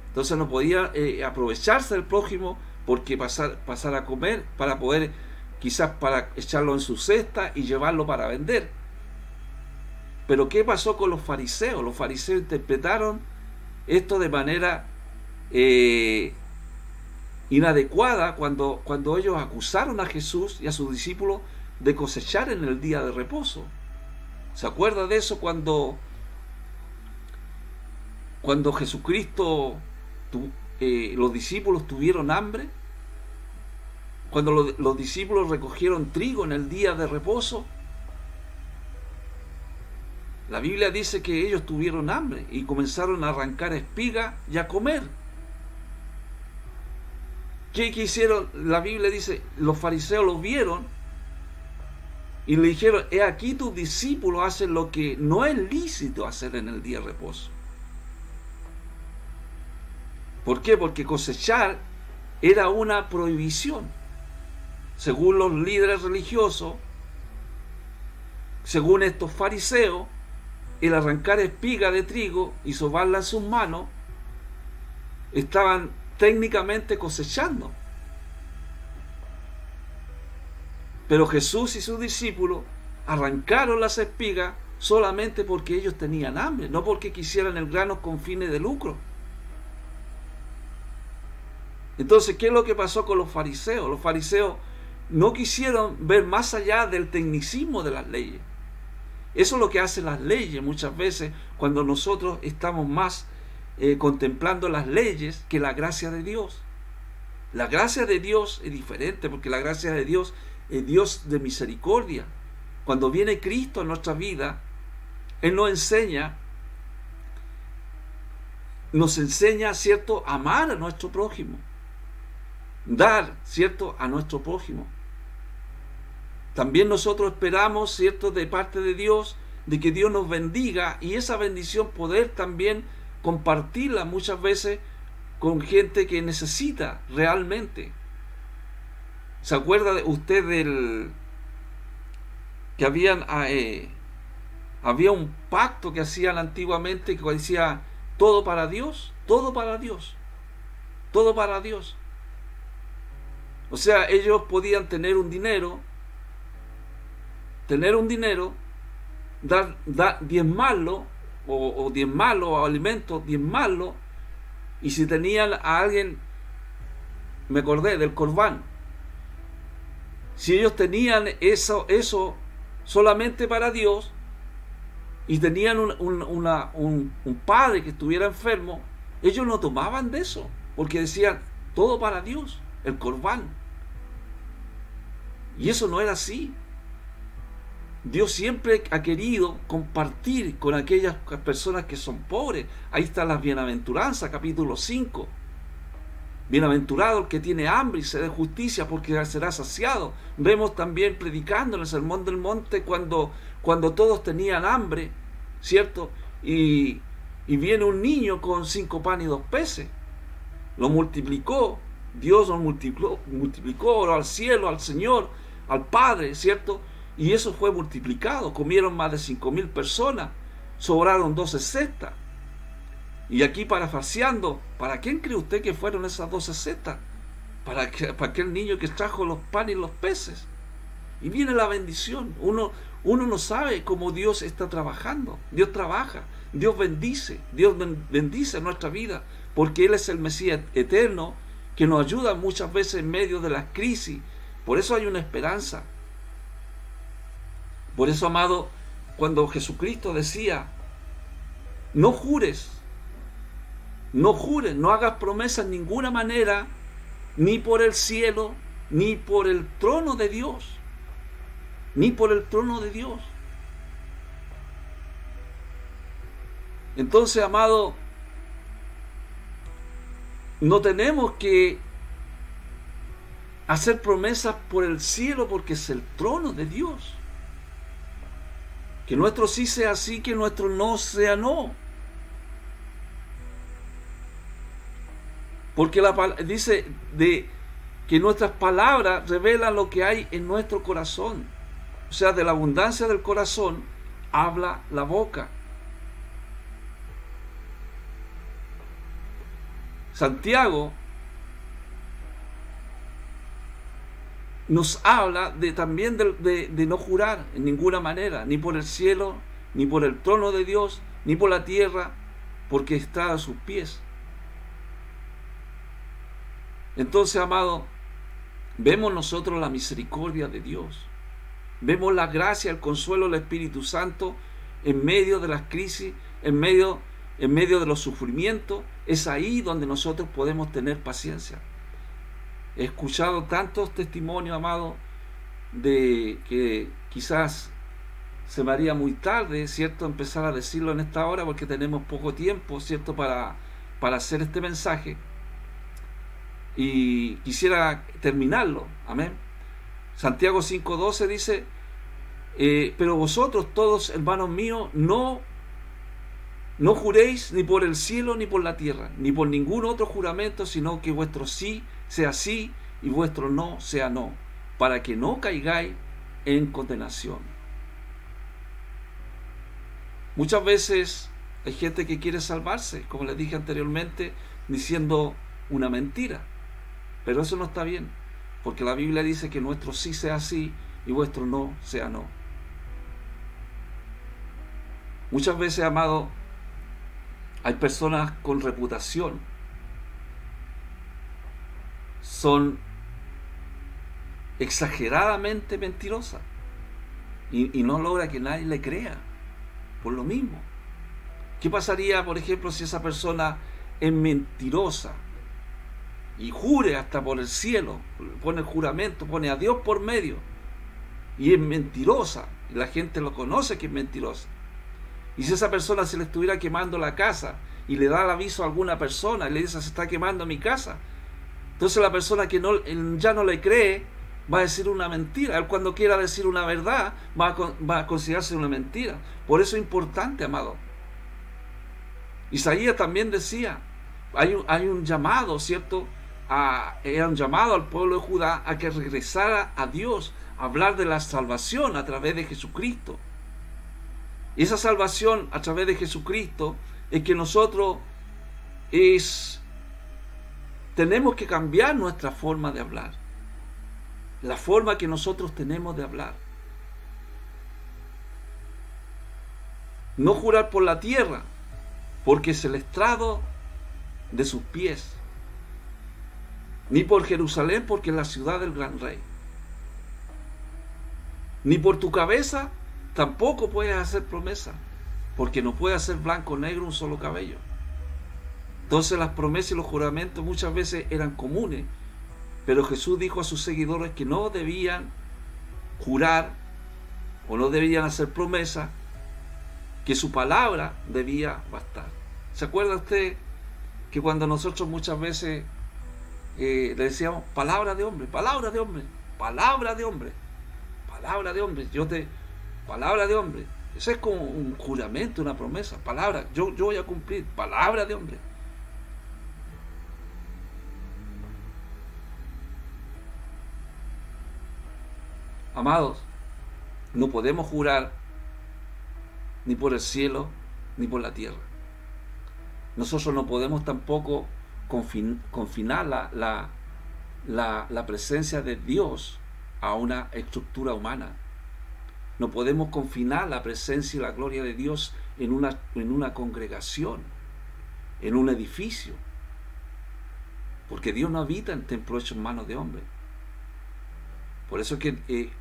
Entonces no podía aprovecharse del prójimo porque pasar a comer para poder, quizás para echarlo en su cesta y llevarlo para vender. Pero ¿qué pasó con los fariseos? Los fariseos interpretaron esto de manera inadecuada cuando ellos acusaron a Jesús y a sus discípulos de cosechar en el día de reposo. ¿Se acuerda de eso cuando Jesucristo, los discípulos tuvieron hambre? Cuando los discípulos recogieron trigo en el día de reposo, la Biblia dice que ellos tuvieron hambre y comenzaron a arrancar espiga y a comer. ¿Qué hicieron? La Biblia dice, los fariseos los vieron y le dijeron: he aquí tus discípulos hacen lo que no es lícito hacer en el día de reposo. ¿Por qué? Porque cosechar era una prohibición. Según los líderes religiosos, según estos fariseos, el arrancar espiga de trigo y sobarla en sus manos, estaban técnicamente cosechando. Pero Jesús y sus discípulos arrancaron las espigas solamente porque ellos tenían hambre, no porque quisieran el grano con fines de lucro. Entonces, ¿qué es lo que pasó con los fariseos? Los fariseos no quisieron ver más allá del tecnicismo de las leyes. Eso es lo que hacen las leyes muchas veces cuando nosotros estamos más contemplando las leyes que la gracia de Dios. La gracia de Dios es diferente, porque la gracia de Dios es Dios de misericordia. Cuando viene Cristo a nuestra vida, Él nos enseña, ¿cierto?, amar a nuestro prójimo, dar, ¿cierto?, a nuestro prójimo. También nosotros esperamos, ¿cierto?, de parte de Dios, de que Dios nos bendiga, y esa bendición poder también compartirla muchas veces con gente que necesita realmente. ¿Se acuerda usted que había un pacto que hacían antiguamente que decía: todo para Dios, todo para Dios, todo para Dios? O sea, ellos podían tener un dinero, diezmarlo, o diezmarlo, o alimentos, diezmarlo, y si tenían a alguien, me acordé del Corbán, si ellos tenían eso solamente para Dios, y tenían un padre que estuviera enfermo, ellos no tomaban de eso, porque decían: todo para Dios, el Corbán. Y eso no era así. Dios siempre ha querido compartir con aquellas personas que son pobres. Ahí está las bienaventuranzas, capítulo 5. Bienaventurado el que tiene hambre y sed de justicia, porque será saciado. Vemos también predicando en el Sermón del Monte cuando todos tenían hambre, ¿cierto? Y viene un niño con 5 panes y 2 peces. Lo multiplicó, Dios lo multiplicó, oró al cielo, al Señor, al Padre, ¿cierto? Y eso fue multiplicado. Comieron más de 5.000 personas, sobraron 12 cestas. Y aquí parafraseando, ¿para quién cree usted que fueron esas 12 cestas? Para aquel niño que trajo los panes y los peces. Y viene la bendición. Uno no sabe cómo Dios está trabajando. Dios trabaja, Dios bendice nuestra vida, porque Él es el Mesías eterno que nos ayuda muchas veces en medio de las crisis. Por eso hay una esperanza. Por eso, amado, cuando Jesucristo decía, no jures, no hagas promesas en ninguna manera, ni por el cielo, ni por el trono de Dios, ni por el trono de Dios. Entonces, amado, no tenemos que hacer promesas por el cielo, porque es el trono de Dios. Que nuestro sí sea sí, que nuestro no sea no. Porque dice que nuestras palabras revelan lo que hay en nuestro corazón. O sea, de la abundancia del corazón habla la boca. Santiago nos habla también de no jurar en ninguna manera, ni por el cielo, ni por el trono de Dios, ni por la tierra, porque está a sus pies. Entonces, amado, vemos nosotros la misericordia de Dios, vemos la gracia, el consuelo del Espíritu Santo en medio de las crisis, en medio de los sufrimientos. Es ahí donde nosotros podemos tener paciencia. He escuchado tantos testimonios, amado, de que quizás se me haría muy tarde, ¿cierto?, empezar a decirlo en esta hora, porque tenemos poco tiempo, ¿cierto?, para hacer este mensaje. Y quisiera terminarlo, amén. Santiago 5:12 dice, pero vosotros todos, hermanos míos, no juréis ni por el cielo ni por la tierra, ni por ningún otro juramento, sino que vuestro sí sea sí y vuestro no sea no, para que no caigáis en condenación. Muchas veces hay gente que quiere salvarse, como les dije anteriormente, diciendo una mentira. Pero eso no está bien, porque la Biblia dice que nuestro sí sea sí y vuestro no sea no. Muchas veces, amado, hay personas con reputación, son exageradamente mentirosas y no logra que nadie le crea por lo mismo. ¿Qué pasaría, por ejemplo, si esa persona es mentirosa y jure hasta por el cielo, pone el juramento, pone a Dios por medio, y es mentirosa, y la gente lo conoce que es mentirosa? Y si esa persona se le estuviera quemando la casa y le da el aviso a alguna persona y le dice, se está quemando mi casa, entonces la persona que ya no le cree va a decir una mentira. Él, cuando quiera decir una verdad, va a considerarse una mentira. Por eso es importante, amado. Isaías también decía, hay un llamado, ¿cierto?, era un llamado al pueblo de Judá a que regresara a Dios, a hablar de la salvación a través de Jesucristo. Y esa salvación a través de Jesucristo es que nosotros tenemos que cambiar nuestra forma de hablar, la forma que nosotros tenemos de hablar. No jurar por la tierra, porque es el estrado de sus pies, ni por Jerusalén, porque es la ciudad del gran rey. Ni por tu cabeza tampoco puedes hacer promesa, porque no puede hacer blanco o negro un solo cabello. Entonces las promesas y los juramentos muchas veces eran comunes, pero Jesús dijo a sus seguidores que no debían jurar o no debían hacer promesa, que su palabra debía bastar. ¿Se acuerda usted que cuando nosotros muchas veces le decíamos palabra de hombre, palabra de hombre, palabra de hombre, palabra de hombre, palabra de hombre. Eso es como un juramento, una promesa, palabra, yo voy a cumplir, palabra de hombre. Amados, no podemos jurar ni por el cielo ni por la tierra. Nosotros no podemos tampoco confinar la presencia de Dios a una estructura humana. No podemos confinar la presencia y la gloria de Dios en una congregación, en un edificio, porque Dios no habita en templos hechos en manos de hombres. Por eso es que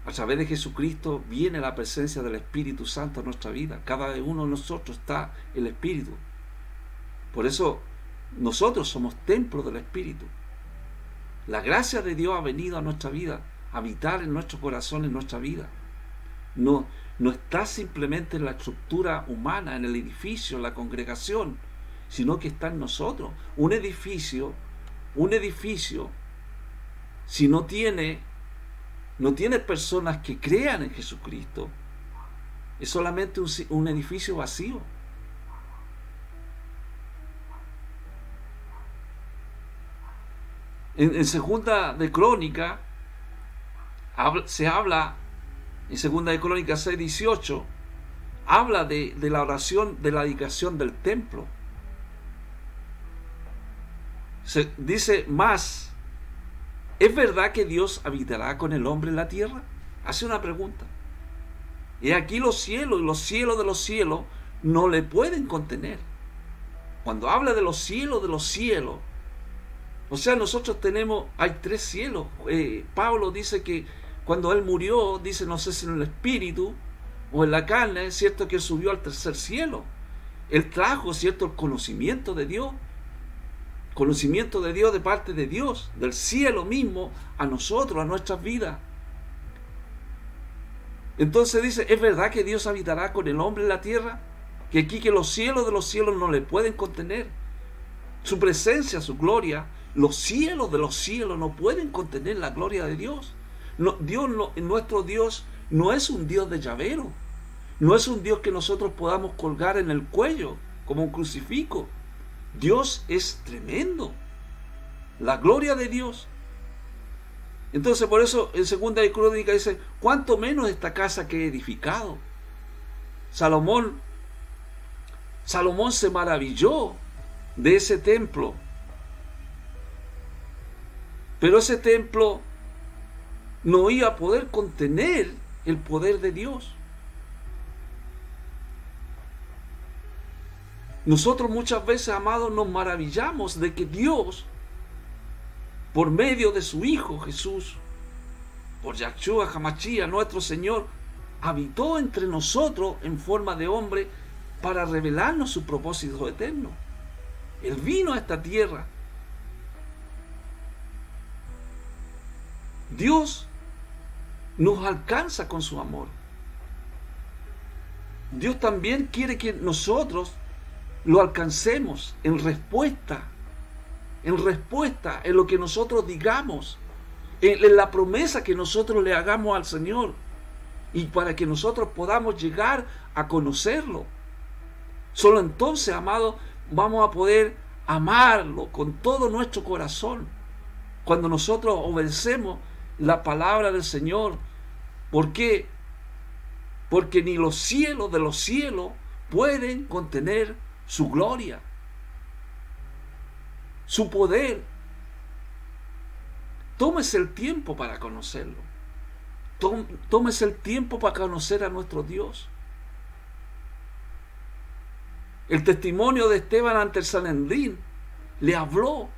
a través de Jesucristo viene la presencia del Espíritu Santo en nuestra vida. Cada uno de nosotros está el Espíritu. Por eso nosotros somos templos del Espíritu. La gracia de Dios ha venido a nuestra vida, a habitar en nuestro corazón, en nuestra vida. No está simplemente en la estructura humana, en el edificio, en la congregación, sino que está en nosotros. Un edificio, si no tiene personas que crean en Jesucristo, es solamente un edificio vacío. En Segunda de Crónica se habla, en Segunda de Crónica 6:18, habla de la oración, de la dedicación del templo. Se dice más: ¿es verdad que Dios habitará con el hombre en la tierra? Hace una pregunta. Y aquí los cielos y los cielos de los cielos no le pueden contener. Cuando habla de los cielos, o sea, nosotros hay 3 cielos. Pablo dice que cuando él murió, dice, no sé si en el espíritu o en la carne, es cierto que él subió al 3er cielo. Él trajo, cierto, el conocimiento de Dios. Conocimiento de Dios de parte de Dios, del cielo mismo, a nosotros, a nuestras vidas. Entonces dice, ¿es verdad que Dios habitará con el hombre en la tierra? Que aquí que los cielos de los cielos no le pueden contener. Su presencia, su gloria, los cielos de los cielos no pueden contener la gloria de Dios. Nuestro Dios no es un Dios de llavero. No es un Dios que nosotros podamos colgar en el cuello como un crucifijo. Dios es tremendo. La gloria de Dios. Entonces por eso en Segunda de Crónica dice, cuánto menos esta casa que he edificado. Salomón se maravilló de ese templo. Pero ese templo no iba a poder contener el poder de Dios. Nosotros muchas veces, amados, nos maravillamos de que Dios, por medio de su Hijo Jesús, por Yahshua HaMashiach, nuestro Señor, habitó entre nosotros en forma de hombre para revelarnos su propósito eterno. Él vino a esta tierra. Dios nos alcanza con su amor. Dios también quiere que nosotros lo alcancemos en respuesta en lo que nosotros digamos, en la promesa que nosotros le hagamos al Señor, y para que nosotros podamos llegar a conocerlo. Solo entonces, amado, vamos a poder amarlo con todo nuestro corazón, cuando nosotros obedecemos la palabra del Señor. ¿Por qué? Porque ni los cielos de los cielos pueden contener su gloria, su poder. Tómese el tiempo para conocerlo. Tómese el tiempo para conocer a nuestro Dios. El testimonio de Esteban ante el Sanedrín le habló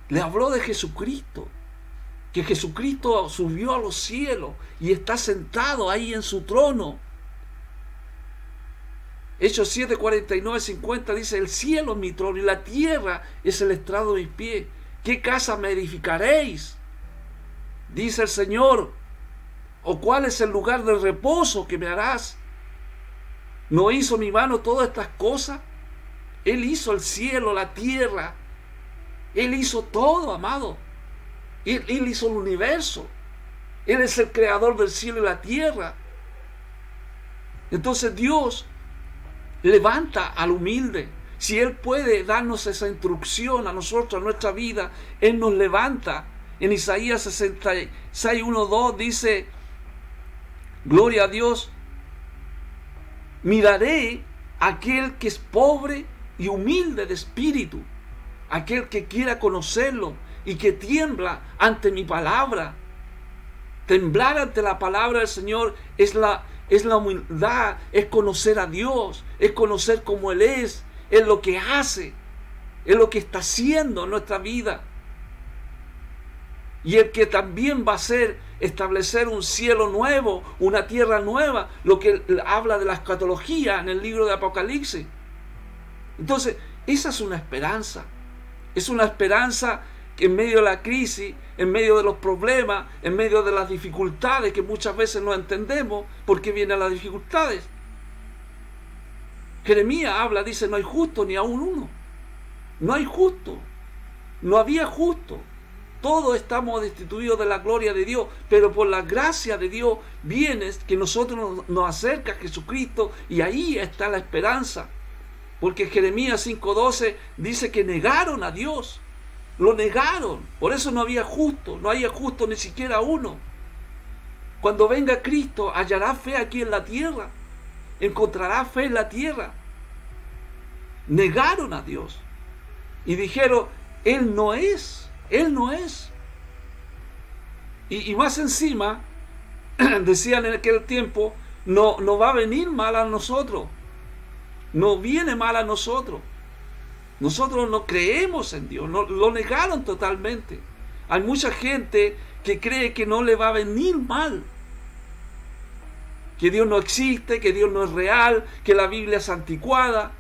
de Jesucristo, que Jesucristo subió a los cielos y está sentado ahí en su trono. Hechos 7, 49, 50 dice: el cielo es mi trono y la tierra es el estrado de mis pies. ¿Qué casa me edificaréis? Dice el Señor. ¿O cuál es el lugar de reposo que me harás? ¿No hizo mi mano todas estas cosas? Él hizo el cielo, la tierra. Él hizo todo, amado. Él hizo el universo. Él es el creador del cielo y la tierra. Entonces Dios levanta al humilde. Si Él puede darnos esa instrucción a nosotros, a nuestra vida, Él nos levanta. En Isaías 66, 1, 2 dice, gloria a Dios, miraré a aquel que es pobre y humilde de espíritu, aquel que quiera conocerlo y que tiembla ante mi palabra. Temblar ante la palabra del Señor es la humildad, es conocer a Dios, es conocer cómo Él es lo que hace, es lo que está haciendo en nuestra vida. Y el que también va a establecer un cielo nuevo, una tierra nueva, lo que habla de la escatología en el libro de Apocalipsis. Entonces, esa es una esperanza que en medio de la crisis, en medio de los problemas, en medio de las dificultades, que muchas veces no entendemos por qué vienen las dificultades. Jeremías habla, dice, no hay justo ni aún uno. No hay justo. No había justo. Todos estamos destituidos de la gloria de Dios, pero por la gracia de Dios viene que nosotros nos acerca a Jesucristo, y ahí está la esperanza. Porque Jeremías 5:12 dice que negaron a Dios. Lo negaron. Por eso no había justo. No había justo ni siquiera uno. Cuando venga Cristo, hallará fe aquí en la tierra. Encontrará fe en la tierra. Negaron a Dios. Y dijeron, Él no es. Él no es. Y más encima, decían en aquel tiempo, no va a venir mal a nosotros. No viene mal a nosotros. Nosotros no creemos en Dios. Lo negaron totalmente. Hay mucha gente que cree que no le va a venir mal. Que Dios no existe, que Dios no es real, que la Biblia es anticuada.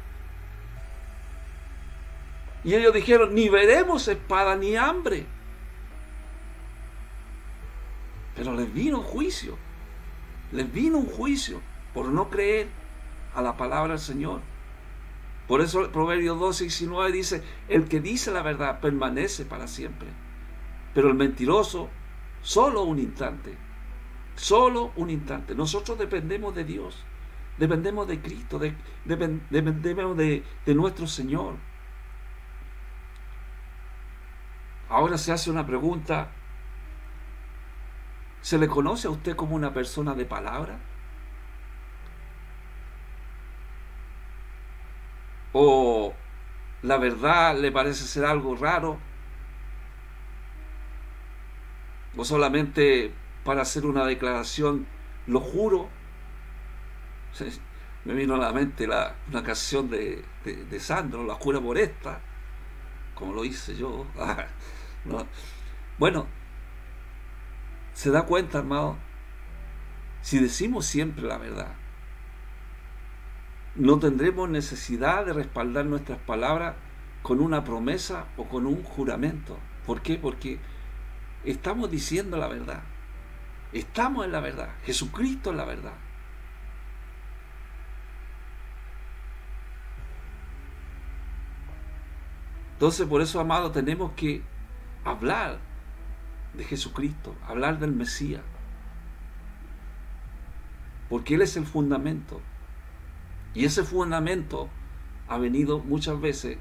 Y ellos dijeron, ni veremos espada ni hambre. Pero les vino un juicio. Les vino un juicio por no creer a la palabra del Señor. Por eso el Proverbios 12:19 dice, el que dice la verdad permanece para siempre. Pero el mentiroso, solo un instante. Solo un instante. Nosotros dependemos de Dios. Dependemos de Cristo. Dependemos de nuestro Señor. Ahora se hace una pregunta. ¿Se le conoce a usted como una persona de palabra? ¿O la verdad le parece ser algo raro? ¿O solamente para hacer una declaración lo juro? Me vino a la mente una canción de Sandro, la jura por esta, como lo hice yo. No. Bueno, ¿se da cuenta, hermano? Si decimos siempre la verdad, no tendremos necesidad de respaldar nuestras palabras con una promesa o con un juramento. ¿Por qué? Porque estamos diciendo la verdad. Estamos en la verdad. Jesucristo es la verdad. Entonces, por eso, amado, tenemos que hablar de Jesucristo, hablar del Mesías, porque Él es el fundamento, y ese fundamento ha venido muchas veces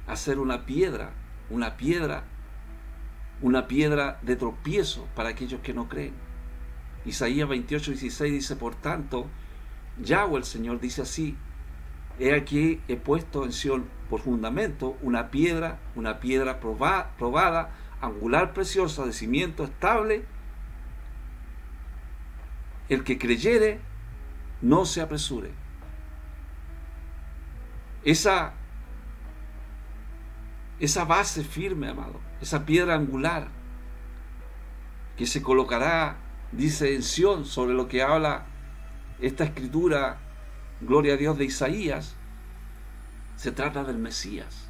a ser una piedra de tropiezo para aquellos que no creen. Isaías 28:16 dice, por tanto, Yahweh el Señor dice así, he aquí he puesto en Sión por fundamento una piedra probada, angular, preciosa, de cimiento estable. El que creyere, no se apresure. Esa base firme, amado, esa piedra angular que se colocará, dice, en Sión, sobre lo que habla esta escritura, gloria a Dios, de Isaías, se trata del Mesías,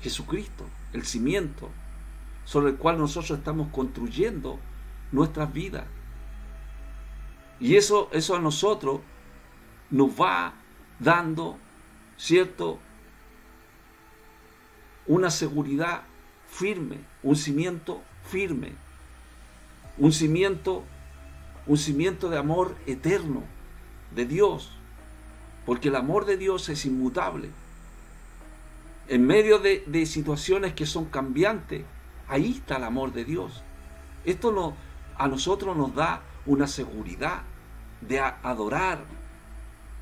Jesucristo, el cimiento sobre el cual nosotros estamos construyendo nuestras vidas. Y eso a nosotros nos va dando, ¿cierto?, una seguridad firme, un cimiento firme, un cimiento de amor eterno de Dios, porque el amor de Dios es inmutable. En medio de situaciones que son cambiantes, ahí está el amor de Dios. Esto a nosotros nos da una seguridad de adorar,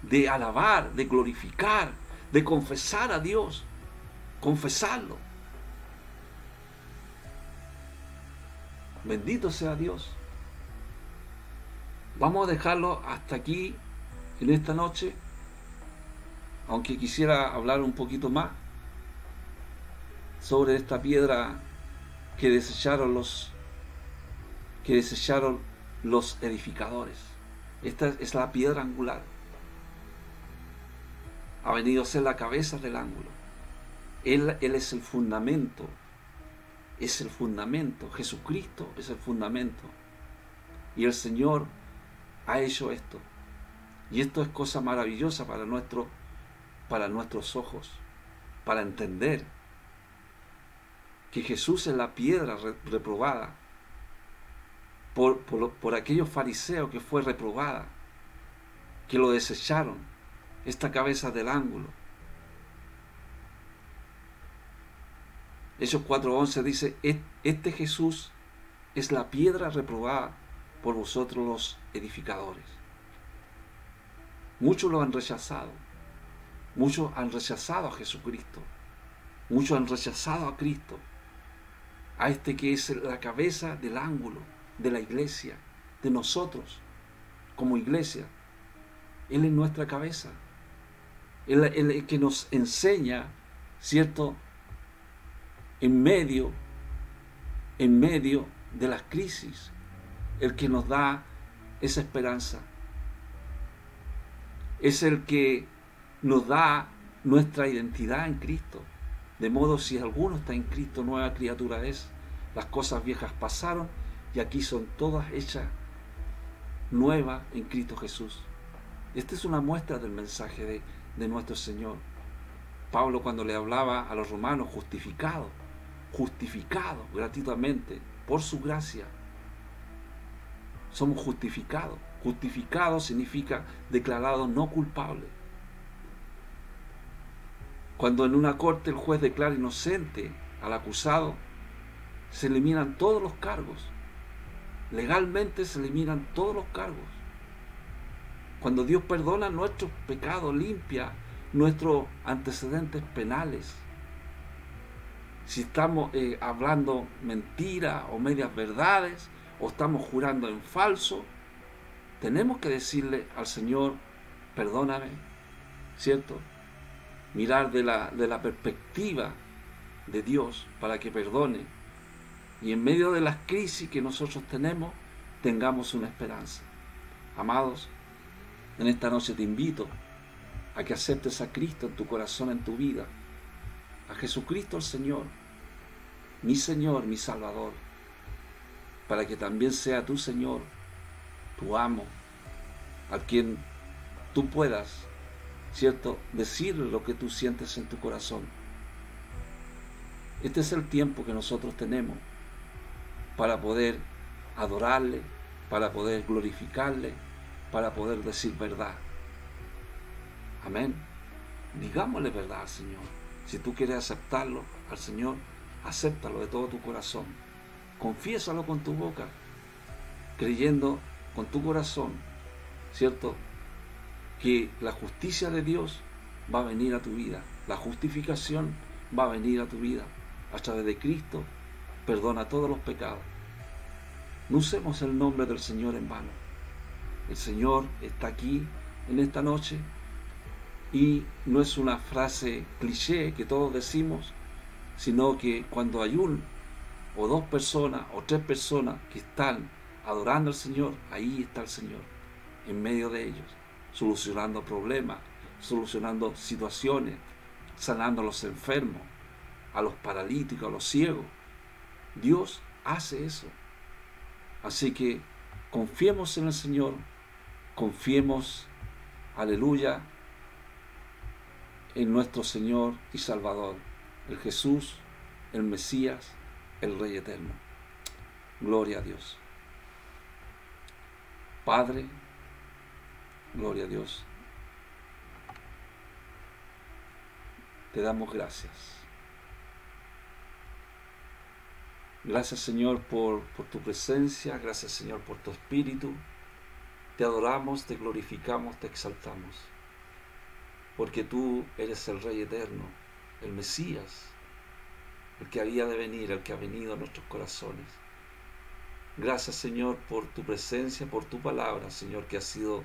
de alabar, de glorificar, de confesar a Dios, confesarlo. Bendito sea Dios. Vamos a dejarlo hasta aquí en esta noche, aunque quisiera hablar un poquito más sobre esta piedra que desecharon los edificadores. Esta es la piedra angular. Ha venido a ser la cabeza del ángulo. Él es el fundamento. Es el fundamento. Jesucristo es el fundamento. Y el Señor ha hecho esto. Y esto es cosa maravillosa para nuestros ojos, para entender que Jesús es la piedra reprobada por aquellos fariseos, que fue reprobada, que lo desecharon, esta cabeza del ángulo. Hechos 4:11 dice: este Jesús es la piedra reprobada por vosotros los edificadores. Muchos lo han rechazado. Muchos han rechazado a Jesucristo. Muchos han rechazado a Cristo, a este que es la cabeza del ángulo de la iglesia, de nosotros como iglesia. Él es nuestra cabeza. Él es el que nos enseña, ¿cierto?, en medio de las crisis, el que nos da esa esperanza. Es el que nos da nuestra identidad en Cristo. De modo, si alguno está en Cristo, nueva criatura es. Las cosas viejas pasaron y aquí son todas hechas nuevas en Cristo Jesús. Esta es una muestra del mensaje de nuestro Señor. Pablo, cuando le hablaba a los romanos, justificados gratuitamente por su gracia. Somos justificados. Justificado significa declarado no culpable. Cuando en una corte el juez declara inocente al acusado, se eliminan todos los cargos. Legalmente se eliminan todos los cargos. Cuando Dios perdona nuestros pecados, limpia nuestros antecedentes penales. Si estamos hablando mentiras o medias verdades, o estamos jurando en falso, tenemos que decirle al Señor: perdóname, ¿cierto? Mirar de la perspectiva de Dios para que perdone. Y en medio de las crisis que nosotros tenemos, tengamos una esperanza. Amados, en esta noche te invito a que aceptes a Cristo en tu corazón, en tu vida. A Jesucristo el Señor, mi Salvador, para que también sea tu Señor, tu amo, a quien tú puedas, ¿cierto?, decirle lo que tú sientes en tu corazón. Este es el tiempo que nosotros tenemos para poder adorarle, para poder glorificarle, para poder decir verdad. Amén. Digámosle verdad al Señor. Si tú quieres aceptarlo al Señor, acéptalo de todo tu corazón. Confiésalo con tu boca, creyendo con tu corazón, ¿cierto?, que la justicia de Dios va a venir a tu vida. La justificación va a venir a tu vida. A través de Cristo perdona todos los pecados. No usemos el nombre del Señor en vano. El Señor está aquí en esta noche y no es una frase cliché que todos decimos, sino que cuando hay un o dos personas o tres personas que están adorando al Señor, ahí está el Señor, en medio de ellos, solucionando problemas, solucionando situaciones, sanando a los enfermos, a los paralíticos, a los ciegos. Dios hace eso. Así que confiemos en el Señor, confiemos, aleluya, en nuestro Señor y Salvador, el Jesús, el Mesías, el Rey eterno. Gloria a Dios. Padre, gloria a Dios. Te damos gracias. Gracias, Señor, por tu presencia. Gracias, Señor, por tu Espíritu. Te adoramos, te glorificamos, te exaltamos. Porque tú eres el Rey eterno, el Mesías, el que había de venir, el que ha venido a nuestros corazones. Gracias, Señor, por tu presencia, por tu palabra, Señor, que ha sido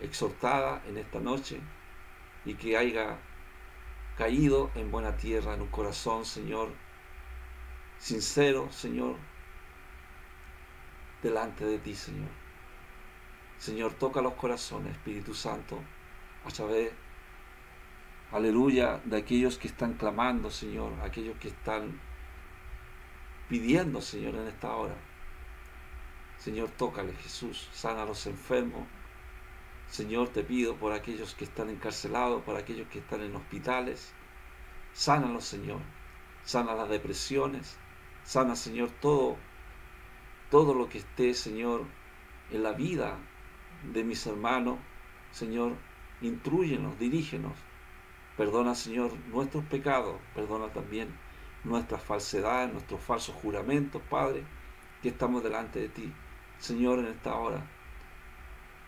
exhortada en esta noche y que haya caído en buena tierra, en un corazón, Señor, sincero, Señor, delante de ti, Señor. Señor, toca los corazones, Espíritu Santo, a través, aleluya, de aquellos que están clamando, Señor, aquellos que están pidiendo, Señor, en esta hora. Señor, tócale, Jesús, sana a los enfermos. Señor, te pido por aquellos que están encarcelados, por aquellos que están en hospitales. Sánalos, Señor. Sana las depresiones. Sana, Señor, todo lo que esté, Señor, en la vida de mis hermanos. Señor, intrúyenos, dirígenos. Perdona, Señor, nuestros pecados. Perdona también nuestras falsedades, nuestros falsos juramentos, Padre, que estamos delante de ti. Señor, en esta hora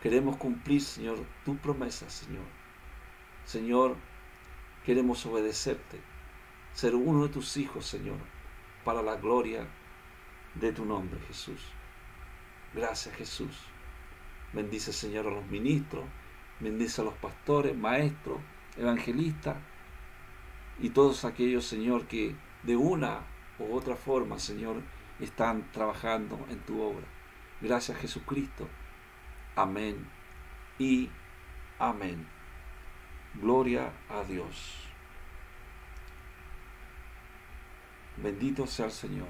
queremos cumplir, Señor, tus promesas, Señor. Señor, queremos obedecerte, ser uno de tus hijos, Señor, para la gloria de tu nombre, Jesús. Gracias, Jesús. Bendice, Señor, a los ministros, bendice a los pastores, maestros, evangelistas y todos aquellos, Señor, que de una u otra forma, Señor, están trabajando en tu obra. Gracias, Jesucristo. Amén y amén. Gloria a Dios. Bendito sea el Señor.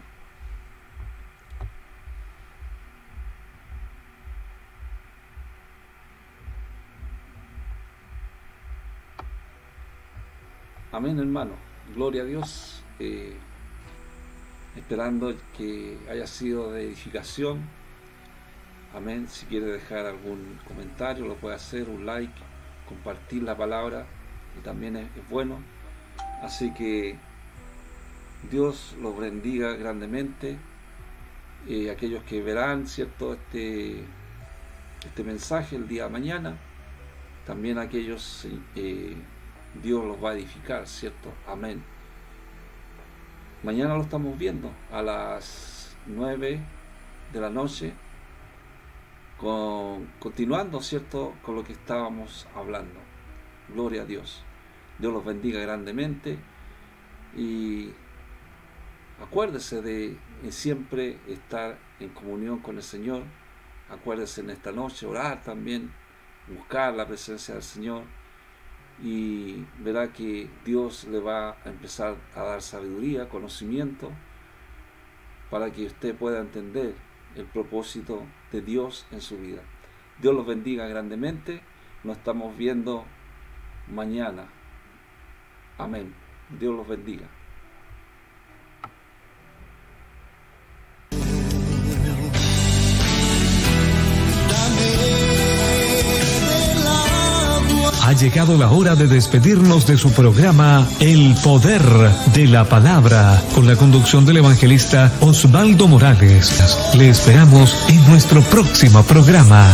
Amén, hermano. Gloria a Dios. Esperando que haya sido de edificación. Amén. Si quiere dejar algún comentario, lo puede hacer, un like, compartir la palabra, y también es bueno. Así que Dios los bendiga grandemente. Aquellos que verán, ¿cierto?, este mensaje el día de mañana, también aquellos Dios los va a edificar, ¿cierto? Amén. Mañana lo estamos viendo a las 9 de la noche, continuando, ¿cierto?, con lo que estábamos hablando. Gloria a Dios. Dios los bendiga grandemente y acuérdese de siempre estar en comunión con el Señor. Acuérdese en esta noche orar también, buscar la presencia del Señor, y verá que Dios le va a empezar a dar sabiduría, conocimiento, para que usted pueda entender el propósito de Dios en su vida. Dios los bendiga grandemente. Nos estamos viendo mañana. Amén. Dios los bendiga. Ha llegado la hora de despedirnos de su programa El Poder de la Palabra, con la conducción del evangelista Osvaldo Morales. Le esperamos en nuestro próximo programa.